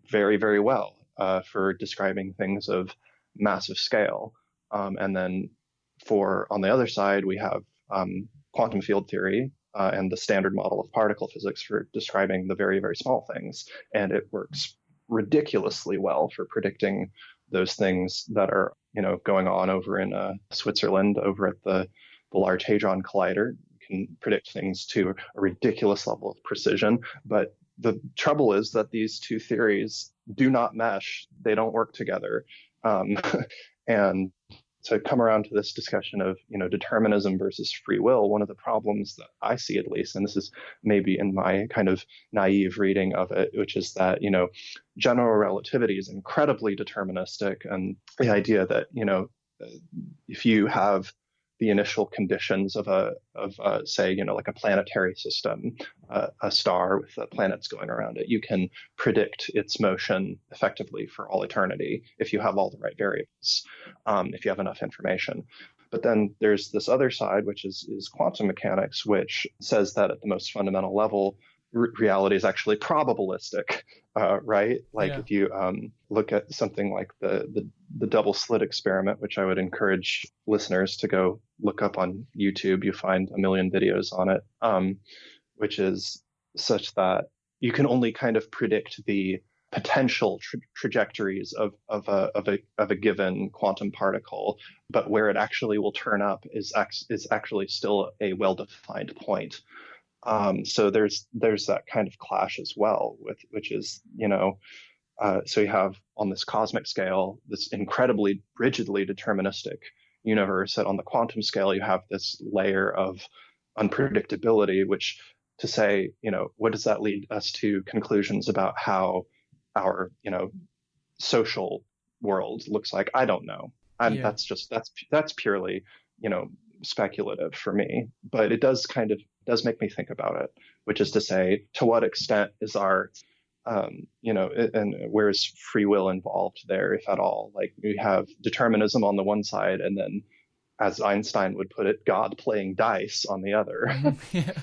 S2: very, very well for describing things of massive scale. And then on the other side, we have quantum field theory and the standard model of particle physics for describing the very, very small things, and it works ridiculously well for predicting those things that are going on over in Switzerland, over at the Large Hadron Collider. Can predict things to a ridiculous level of precision. But the trouble is that these two theories do not mesh. They don't work together. And to come around to this discussion of, determinism versus free will, one of the problems that I see, at least, and this is maybe in my kind of naive reading of it, which is that, general relativity is incredibly deterministic. And the idea that, if you have the initial conditions of say, like a planetary system, a star with the planets going around it, you can predict its motion effectively for all eternity if you have all the right variables, if you have enough information. But then there's this other side, which is quantum mechanics, which says that at the most fundamental level, reality is actually probabilistic, right? Like, if you look at something like the double slit experiment, which I would encourage listeners to go look up on YouTube, you find a million videos on it, which is such that you can only kind of predict the potential trajectories of a given quantum particle, but where it actually will turn up is actually still a well-defined point. So there's that kind of clash as well, which is, so you have on this cosmic scale this incredibly rigidly deterministic universe, that on the quantum scale you have this layer of unpredictability, which to say, what does that lead us to conclusions about how our, social world looks like? I don't know.
S1: Yeah.
S2: That's purely, speculative for me, but it does make me think about it, which is to say, to what extent is our, and where is free will involved there, if at all? Like, we have determinism on the one side, and then, as Einstein would put it, God playing dice on the other.
S1: Yeah.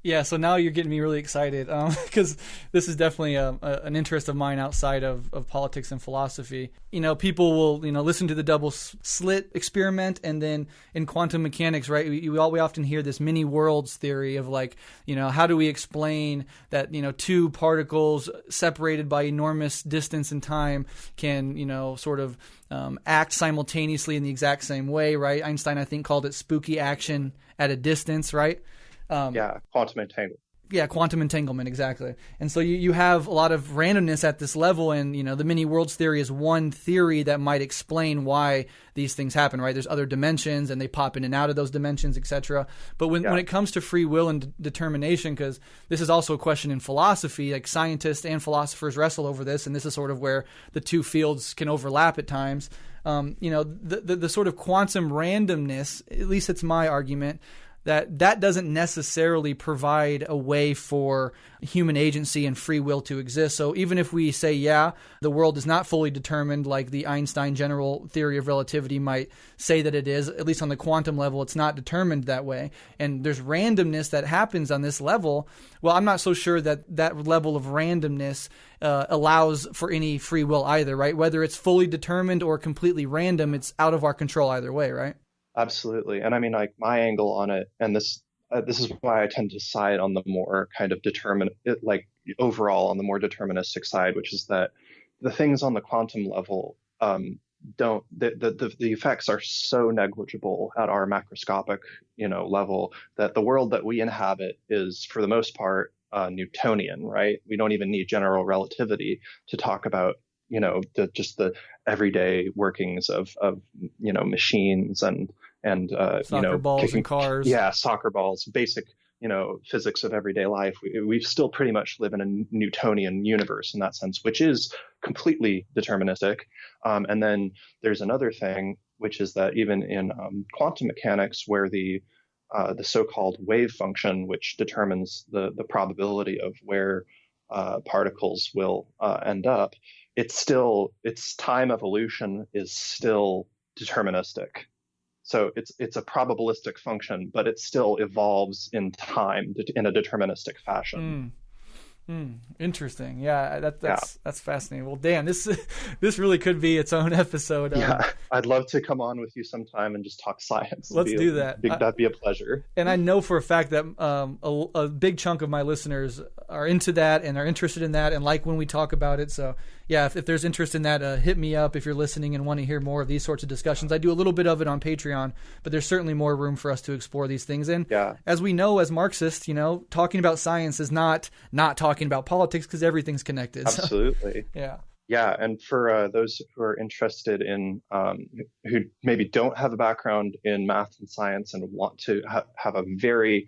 S1: Yeah, so now you're getting me really excited because this is definitely an interest of mine outside of politics and philosophy. People will, listen to the double slit experiment, and then in quantum mechanics, right, we often hear this many worlds theory of like, how do we explain that, two particles separated by enormous distance and time can, sort of act simultaneously in the exact same way, right? Einstein, I think, called it spooky action at a distance, right?
S2: Quantum entanglement.
S1: Yeah, quantum entanglement, exactly. And so you have a lot of randomness at this level, and the many worlds theory is one theory that might explain why these things happen, right? There's other dimensions, and they pop in and out of those dimensions, etc. But when it comes to free will and determination, because this is also a question in philosophy, like scientists and philosophers wrestle over this, and this is sort of where the two fields can overlap at times. The sort of quantum randomness, at least it's my argument, that doesn't necessarily provide a way for human agency and free will to exist. So even if we say, the world is not fully determined, like the Einstein general theory of relativity might say that it is, at least on the quantum level, it's not determined that way. And there's randomness that happens on this level. Well, I'm not so sure that level of randomness allows for any free will either, right? Whether it's fully determined or completely random, it's out of our control either way, right?
S2: Absolutely. And I mean, like, my angle on it, and this is why I tend to side on the more kind of overall on the more deterministic side, which is that the things on the quantum level the effects are so negligible at our macroscopic, level, that the world that we inhabit is, for the most part, Newtonian, right? We don't even need general relativity to talk about, the everyday workings of machines and
S1: soccer balls and cars.
S2: Yeah, soccer balls, basic, physics of everyday life. We still pretty much live in a Newtonian universe in that sense, which is completely deterministic. And then there's another thing, which is that even in quantum mechanics, where the so-called wave function, which determines the probability of where particles will end up, its time evolution is still deterministic. So it's a probabilistic function, but it still evolves in time in a deterministic fashion.
S1: Interesting. Yeah, that's fascinating. Well, Dan, this really could be its own episode.
S2: I'd love to come on with you sometime and just talk science.
S1: Let's do that.
S2: That'd be a pleasure.
S1: And I know for a fact that a big chunk of my listeners are into that and are interested in that and like when we talk about it. So yeah, if there's interest in that, hit me up if you're listening and want to hear more of these sorts of discussions. I do a little bit of it on Patreon, but there's certainly more room for us to explore these things. And as we know, as Marxists, talking about science is not talking about politics, because everything's connected.
S2: Absolutely.
S1: So,
S2: yeah. And for those who are interested in, who maybe don't have a background in math and science and want to have a very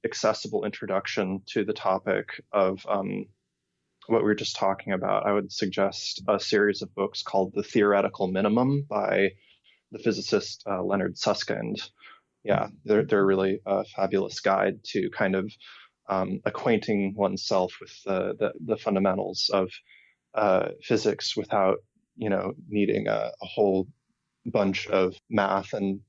S2: accessible introduction to the topic of what we were just talking about, I would suggest a series of books called The Theoretical Minimum by the physicist Leonard Susskind. Yeah, they're really a fabulous guide to kind of acquainting oneself with the fundamentals of physics without, needing a whole bunch of math and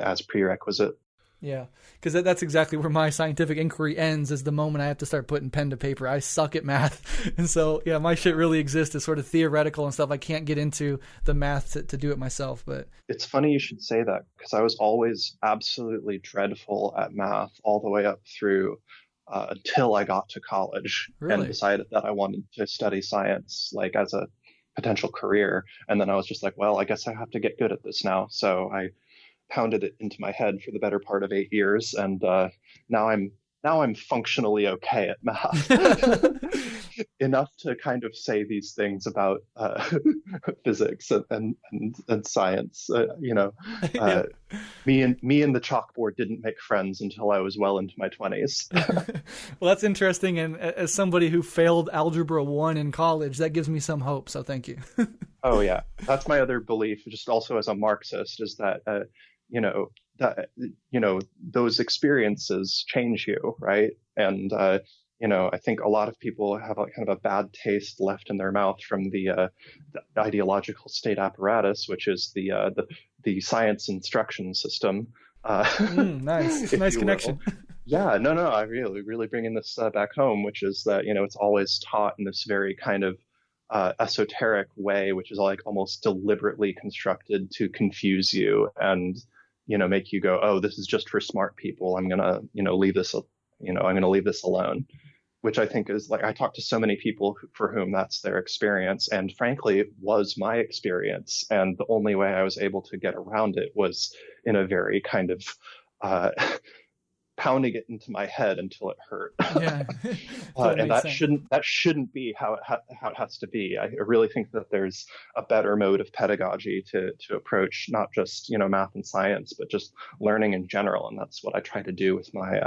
S2: as prerequisite.
S1: Yeah, because that's exactly where my scientific inquiry ends, is the moment I have to start putting pen to paper. I suck at math. And so, yeah, my shit really exists as sort of theoretical and stuff. I can't get into the math to do it myself. But
S2: it's funny you should say that, because I was always absolutely dreadful at math all the way up through until I got to college and
S1: Really?
S2: decided that I wanted to study science, like as a potential career. And then I was just like, well, I guess I have to get good at this now. So I pounded it into my head for the better part of 8 years, and now I'm now I'm functionally okay at math. Enough to kind of say these things about physics and science.
S1: Yeah.
S2: Uh, me and the chalkboard didn't make friends until I was well into my 20s.
S1: Well, that's interesting. And as somebody who failed Algebra 1 in college, that gives me some hope. So thank you.
S2: Oh yeah, that's my other belief. Just also as a Marxist, is that you know those experiences change you, right? And I think a lot of people have a kind of a bad taste left in their mouth from the ideological state apparatus, which is the science instruction system,
S1: Nice,
S2: if
S1: nice
S2: you will.
S1: connection.
S2: Yeah, no, I really bringing this back home, which is that it's always taught in this very kind of esoteric way, which is like almost deliberately constructed to confuse you and make you go, oh, this is just for smart people. I'm gonna leave this, I'm gonna leave this alone. Which I think is like, I talk to so many people for whom that's their experience, and frankly, it was my experience. And the only way I was able to get around it was in a very kind of uh, pounding it into my head until it hurt.
S1: Yeah, totally
S2: And
S1: makes
S2: that
S1: sense.
S2: shouldn't be how it has to be. I really think that there's a better mode of pedagogy to approach not just math and science, but just learning in general. And that's what I try to do with my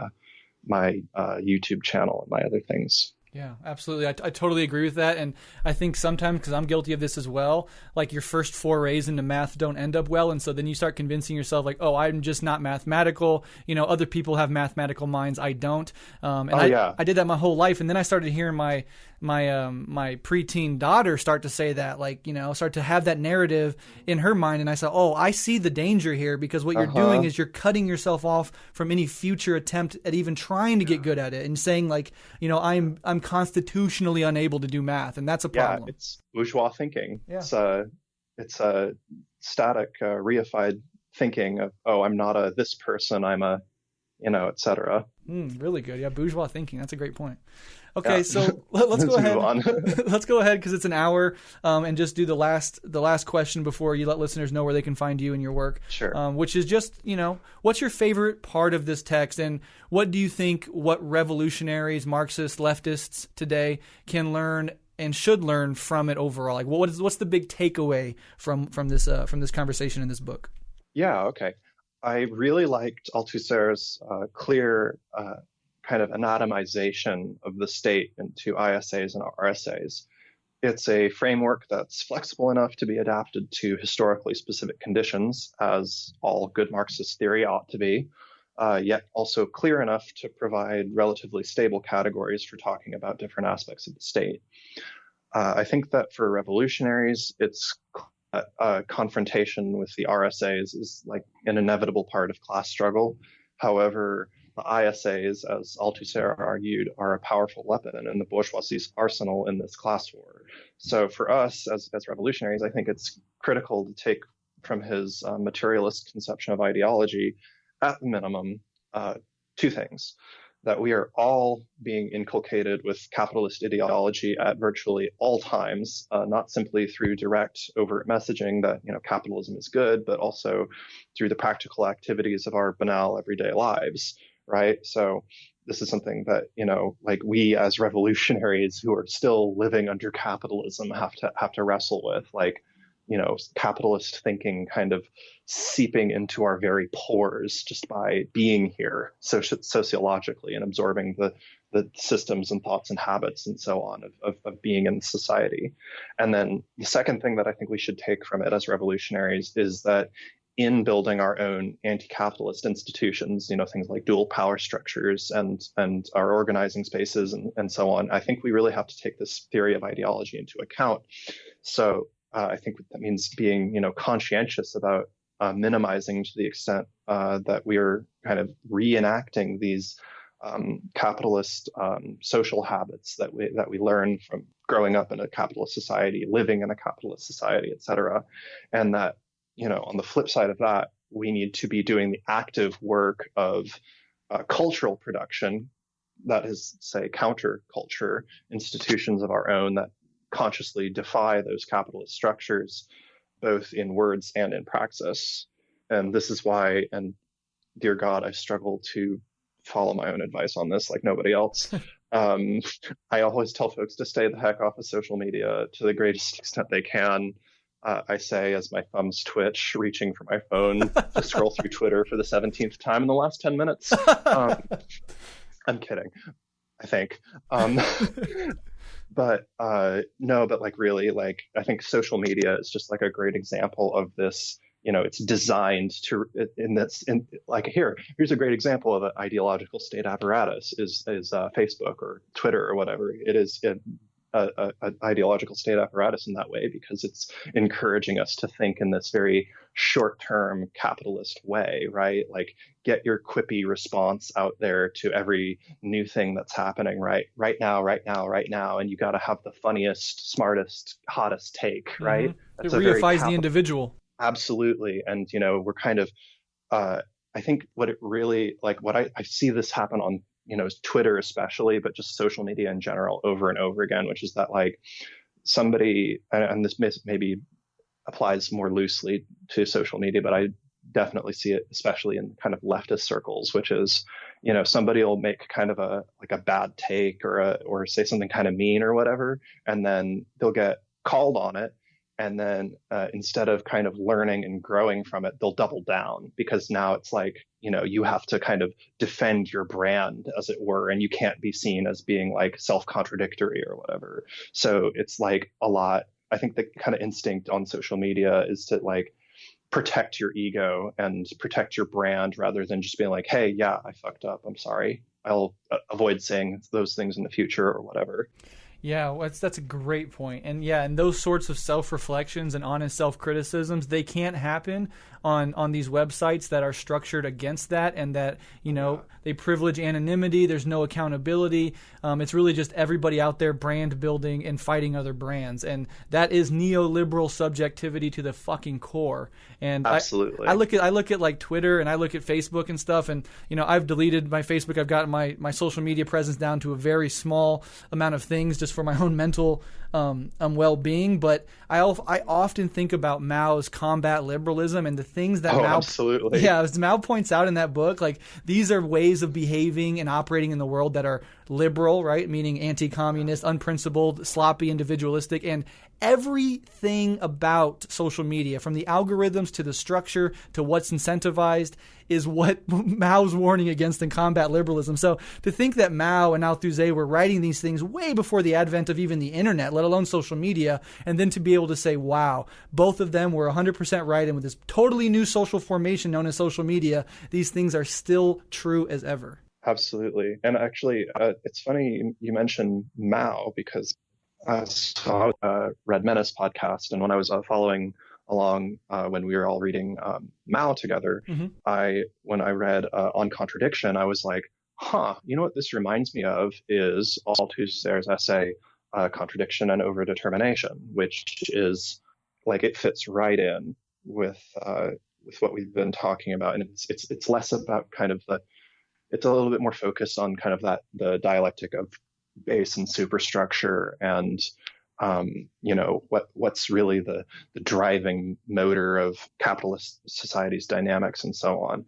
S2: YouTube channel and my other things.
S1: Yeah, absolutely. I totally agree with that. And I think sometimes, because I'm guilty of this as well, like your first forays into math don't end up well. And so then you start convincing yourself like, oh, I'm just not mathematical. Other people have mathematical minds. I don't. And
S2: Yeah.
S1: I did that my whole life. And then I started hearing my preteen daughter start to say that, like, start to have that narrative in her mind. And I said, oh, I see the danger here, because what you're doing is you're cutting yourself off from any future attempt at even trying to get good at it, and saying like, I'm constitutionally unable to do math, and that's a problem.
S2: Yeah, it's bourgeois thinking.
S1: Yeah.
S2: It's a static, reified thinking of, oh, I'm not a this person, I'm a, etc.
S1: Really good. Yeah, bourgeois thinking. That's a great point. Okay,
S2: Yeah.
S1: so let's go ahead.
S2: Move on.
S1: Let's go ahead, because it's an hour, and just do the last question before you let listeners know where they can find you and your work.
S2: Sure.
S1: Which is just, what's your favorite part of this text, and what do you think what revolutionaries, Marxists, leftists today can learn and should learn from it overall? Like, what's the big takeaway from this conversation in this book?
S2: Yeah, okay. I really liked Althusser's clear kind of anatomization of the state into ISAs and RSAs. It's a framework that's flexible enough to be adapted to historically specific conditions, as all good Marxist theory ought to be, yet also clear enough to provide relatively stable categories for talking about different aspects of the state. I think that for revolutionaries, it's confrontation with the RSAs is like an inevitable part of class struggle. However, the ISAs, as Althusser argued, are a powerful weapon in the bourgeoisie's arsenal in this class war. So for us as revolutionaries, I think it's critical to take from his materialist conception of ideology, at the minimum, two things. That we are all being inculcated with capitalist ideology at virtually all times, not simply through direct, overt messaging that capitalism is good, but also through the practical activities of our banal everyday lives, right? So this is something that like we as revolutionaries who are still living under capitalism have to wrestle with, like capitalist thinking kind of seeping into our very pores just by being here sociologically and absorbing the systems and thoughts and habits and so on of being in society. And then the second thing that I think we should take from it as revolutionaries is that in building our own anti-capitalist institutions, things like dual power structures and our organizing spaces and so on, I think we really have to take this theory of ideology into account. So I think that means being, conscientious about minimizing to the extent that we are kind of reenacting these capitalist social habits that we learn from growing up in a capitalist society, living in a capitalist society, et cetera. And that, on the flip side of that, we need to be doing the active work of cultural production, that is, say, counterculture, institutions of our own that consciously defy those capitalist structures, both in words and in praxis. And this is why, and dear God, I struggle to follow my own advice on this like nobody else. I always tell folks to stay the heck off of social media to the greatest extent they can. I say as my thumbs twitch, reaching for my phone to scroll through Twitter for the 17th time in the last 10 minutes. I'm kidding, I think. But like really, like I think social media is just like a great example of this. It's designed to, here's a great example of an ideological state apparatus is Facebook or Twitter or whatever. It is an ideological state apparatus in that way because it's encouraging us to think in this very short-term capitalist way, right? Like get your quippy response out there to every new thing that's happening right now. And you got to have the funniest, smartest, hottest take, right?
S1: Mm-hmm. It reifies the individual.
S2: Absolutely. And, we're kind of, I think what it really, like what I see this happen on, Twitter especially, but just social media in general over and over again, which is that like somebody, and this maybe applies more loosely to social media, but I definitely see it, especially in kind of leftist circles, which is, somebody will make kind of a bad take or say something kind of mean or whatever, and then they'll get called on it. And then instead of kind of learning and growing from it, they'll double down because now it's like, you have to kind of defend your brand, as it were, and you can't be seen as being like self-contradictory or whatever. So it's like a lot. I think the kind of instinct on social media is to like protect your ego and protect your brand rather than just being like, hey, yeah, I fucked up. I'm sorry. I'll avoid saying those things in the future or whatever.
S1: Yeah, that's a great point. And yeah, and those sorts of self-reflections and honest self-criticisms, they can't happen on these websites that are structured against that and that, they privilege anonymity. There's no accountability. It's really just everybody out there brand building and fighting other brands. And that is neoliberal subjectivity to the fucking core. And
S2: absolutely.
S1: I look at like Twitter and I look at Facebook and stuff. And, I've deleted my Facebook. I've gotten my social media presence down to a very small amount of things just for my own mental well-being. But I often think about Mao's combat liberalism and the things that Mao,
S2: absolutely.
S1: Yeah, as Mao points out in that book, like these are ways of behaving and operating in the world that are liberal, right? Meaning anti-communist, unprincipled, sloppy, individualistic, and everything about social media, from the algorithms to the structure to what's incentivized, is what Mao's warning against in combat liberalism. So to think that Mao and Althusser were writing these things way before the advent of even the internet, let alone social media, and then to be able to say, wow, both of them were 100% right, and with this totally new social formation known as social media, these things are still true as ever.
S2: Absolutely. And actually, it's funny you mentioned Mao because I saw Red Menace podcast, and when I was following along when we were all reading Mao together, when I read On Contradiction, I was like, what this reminds me of is Althusser's essay, Contradiction and Overdetermination, which is like it fits right in with what we've been talking about. And it's less about kind of it's a little bit more focused on kind of the dialectic of base and superstructure and what's really the driving motor of capitalist society's dynamics and so on,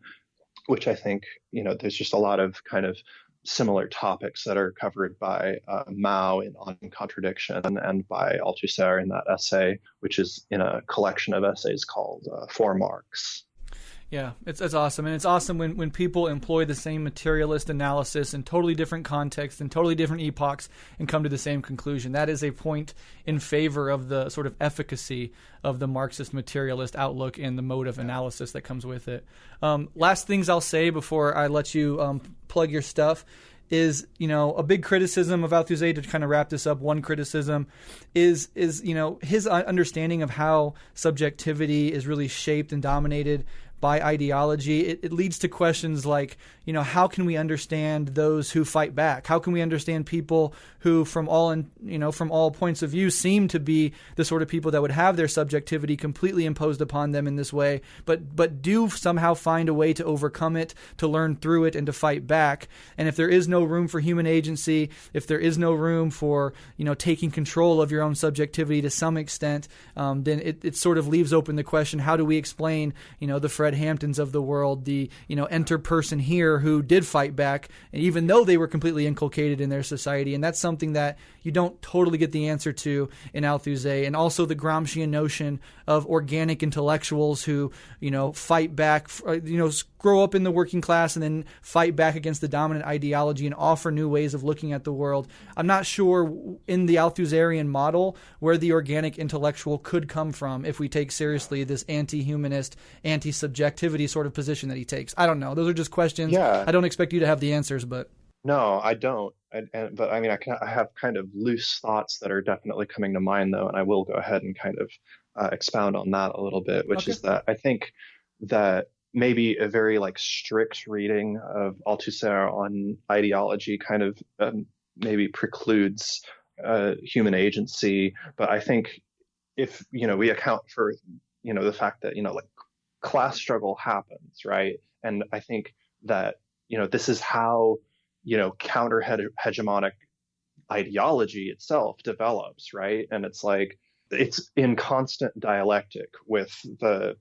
S2: which I think, there's just a lot of kind of similar topics that are covered by Mao on Contradiction and by Althusser in that essay, which is in a collection of essays called For Marx.
S1: Yeah, it's awesome. And it's awesome when people employ the same materialist analysis in totally different contexts and totally different epochs and come to the same conclusion. That is a point in favor of the sort of efficacy of the Marxist materialist outlook and the mode of analysis that comes with it. Last things I'll say before I let you plug your stuff is, a big criticism of Althusser, to kind of wrap this up, one criticism is his understanding of how subjectivity is really shaped and dominated by ideology. It leads to questions like, how can we understand those who fight back? How can we understand people who, from all points of view, seem to be the sort of people that would have their subjectivity completely imposed upon them in this way, but do somehow find a way to overcome it, to learn through it, and to fight back? And if there is no room for human agency, if there is no room for taking control of your own subjectivity to some extent, then it sort of leaves open the question: how do we explain the Fred Hamptons of the world, the enter person here who did fight back, and even though they were completely inculcated in their society? And that's something that you don't totally get the answer to in Althusser. And also the Gramscian notion of organic intellectuals who fight back, grow up in the working class and then fight back against the dominant ideology and offer new ways of looking at the world. I'm not sure in the Althusserian model where the organic intellectual could come from if we take seriously this anti-humanist, anti-subjectivity sort of position that he takes. I don't know. Those are just questions.
S2: Yeah.
S1: I don't expect you to have the answers, but...
S2: No, I don't. But I mean, I have kind of loose thoughts that are definitely coming to mind, though, and I will go ahead and kind of expound on that a little bit, which is that I think that maybe a very strict reading of Althusser on ideology kind of maybe precludes human agency. But I think if we account for the fact that class struggle happens, right? And I think that this is how counter hegemonic ideology itself develops, right? And it's it's in constant dialectic with the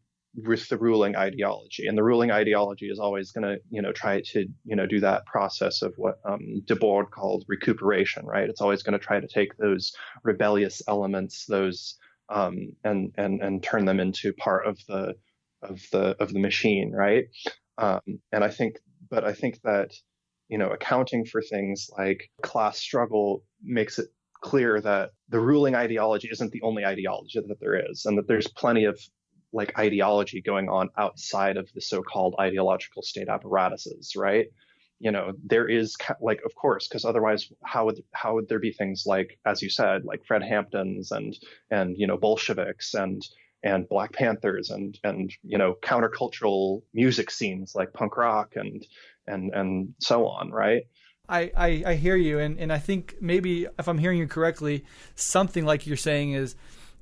S2: ruling ideology, and the ruling ideology is always going to try to do that process of what Breht called recuperation, right? It's always going to try to take those rebellious elements, those and turn them into part of the machine, right? And I think that accounting for things like class struggle makes it clear that the ruling ideology isn't the only ideology that there is, and that there's plenty of ideology going on outside of the so-called ideological state apparatuses, right? There is of course, because otherwise how would there be things as you said, Fred Hamptons and Bolsheviks and Black Panthers and countercultural music scenes like punk rock and so on, right?
S1: I hear you, and I think maybe if I'm hearing you correctly, something like you're saying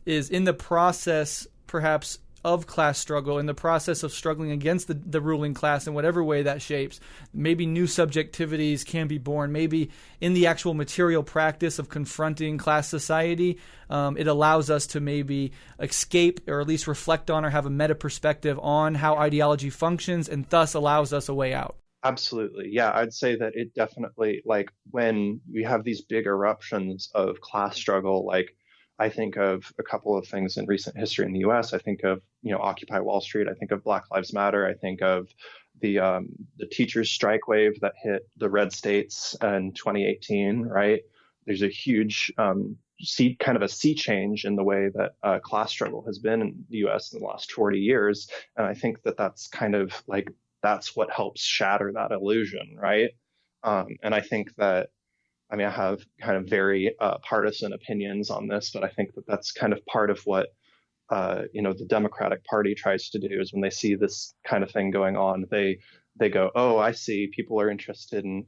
S1: is in the process perhaps of class struggle, in the process of struggling against the ruling class in whatever way that shapes, maybe new subjectivities can be born. Maybe in the actual material practice of confronting class society, it allows us to maybe escape or at least reflect on or have a meta perspective on how ideology functions, and thus allows us a way out.
S2: Absolutely. Yeah, I'd say that it definitely, when we have these big eruptions of class struggle, I think of a couple of things in recent history in the U.S. I think of, Occupy Wall Street. I think of Black Lives Matter. I think of the teachers' strike wave that hit the red states in 2018, right? There's a huge kind of a sea change in the way that class struggle has been in the U.S. in the last 40 years. And I think that that's kind of that's what helps shatter that illusion, right? And I think that, I have kind of very partisan opinions on this, but I think that that's kind of part of what, the Democratic Party tries to do, is when they see this kind of thing going on, they go, oh, I see, people are interested in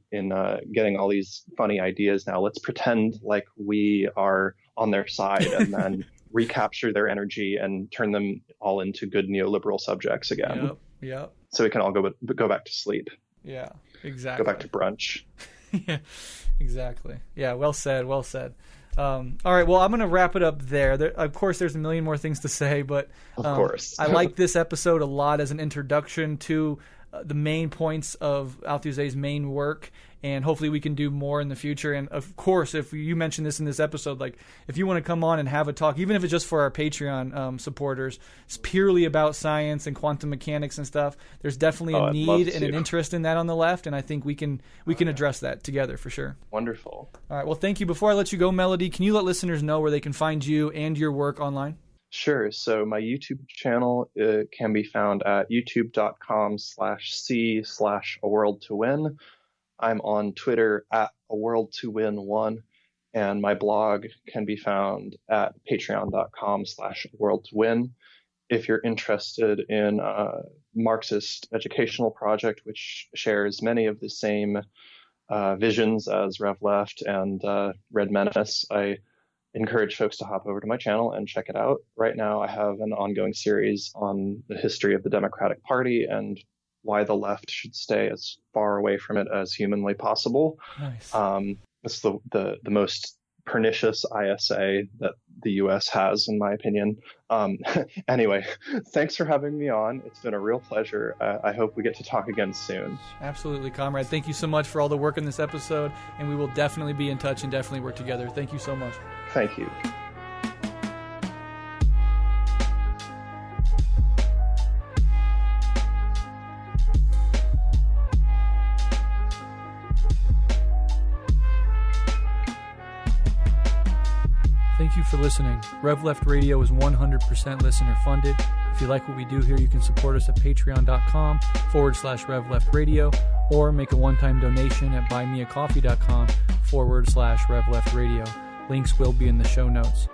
S2: getting all these funny ideas now. Let's pretend like we are on their side and then recapture their energy and turn them all into good neoliberal subjects again.
S1: Yep.
S2: So we can all go back to sleep.
S1: Yeah, exactly.
S2: Go back to brunch.
S1: Yeah, exactly. Yeah, well said. All right, well, I'm going to wrap it up there. Of course, there's a million more things to say, but
S2: of course.
S1: I like this episode a lot as an introduction to the main points of Althusser's main work, and hopefully we can do more in the future. And of course, if you mentioned this in this episode, if you want to come on and have a talk, even if it's just for our Patreon supporters, it's purely about science and quantum mechanics and stuff, there's definitely a need and an interest in that on the left, and I think we can address that together for sure.
S2: Wonderful.
S1: All right, well, thank you. Before I let you go, Melody, can you let listeners know where they can find you and your work online?
S2: Sure. So my YouTube channel can be found at youtube.com/c/aworldtowin. I'm on Twitter at aworldtowin1, and my blog can be found at patreon.com/aworldtowin. if you're interested in a Marxist educational project, which shares many of the same visions as Rev Left and Red Menace, I encourage folks to hop over to my channel and check it out. Right now, I have an ongoing series on the history of the Democratic Party and why the left should stay as far away from it as humanly possible.
S1: Nice.
S2: It's the most pernicious ISA that the U.S. has, in my opinion. Anyway, thanks for having me on. It's been a real pleasure. I hope we get to talk again soon.
S1: Absolutely, comrade. Thank you so much for all the work in this episode, and we will definitely be in touch and definitely work together. Thank you so much.
S2: Thank you.
S1: Thank you for listening. Rev Left Radio is 100% listener funded. If you like what we do here, you can support us at patreon.com/Rev Left Radio or make a one-time donation at buymeacoffee.com/Rev Left Radio. Links will be in the show notes.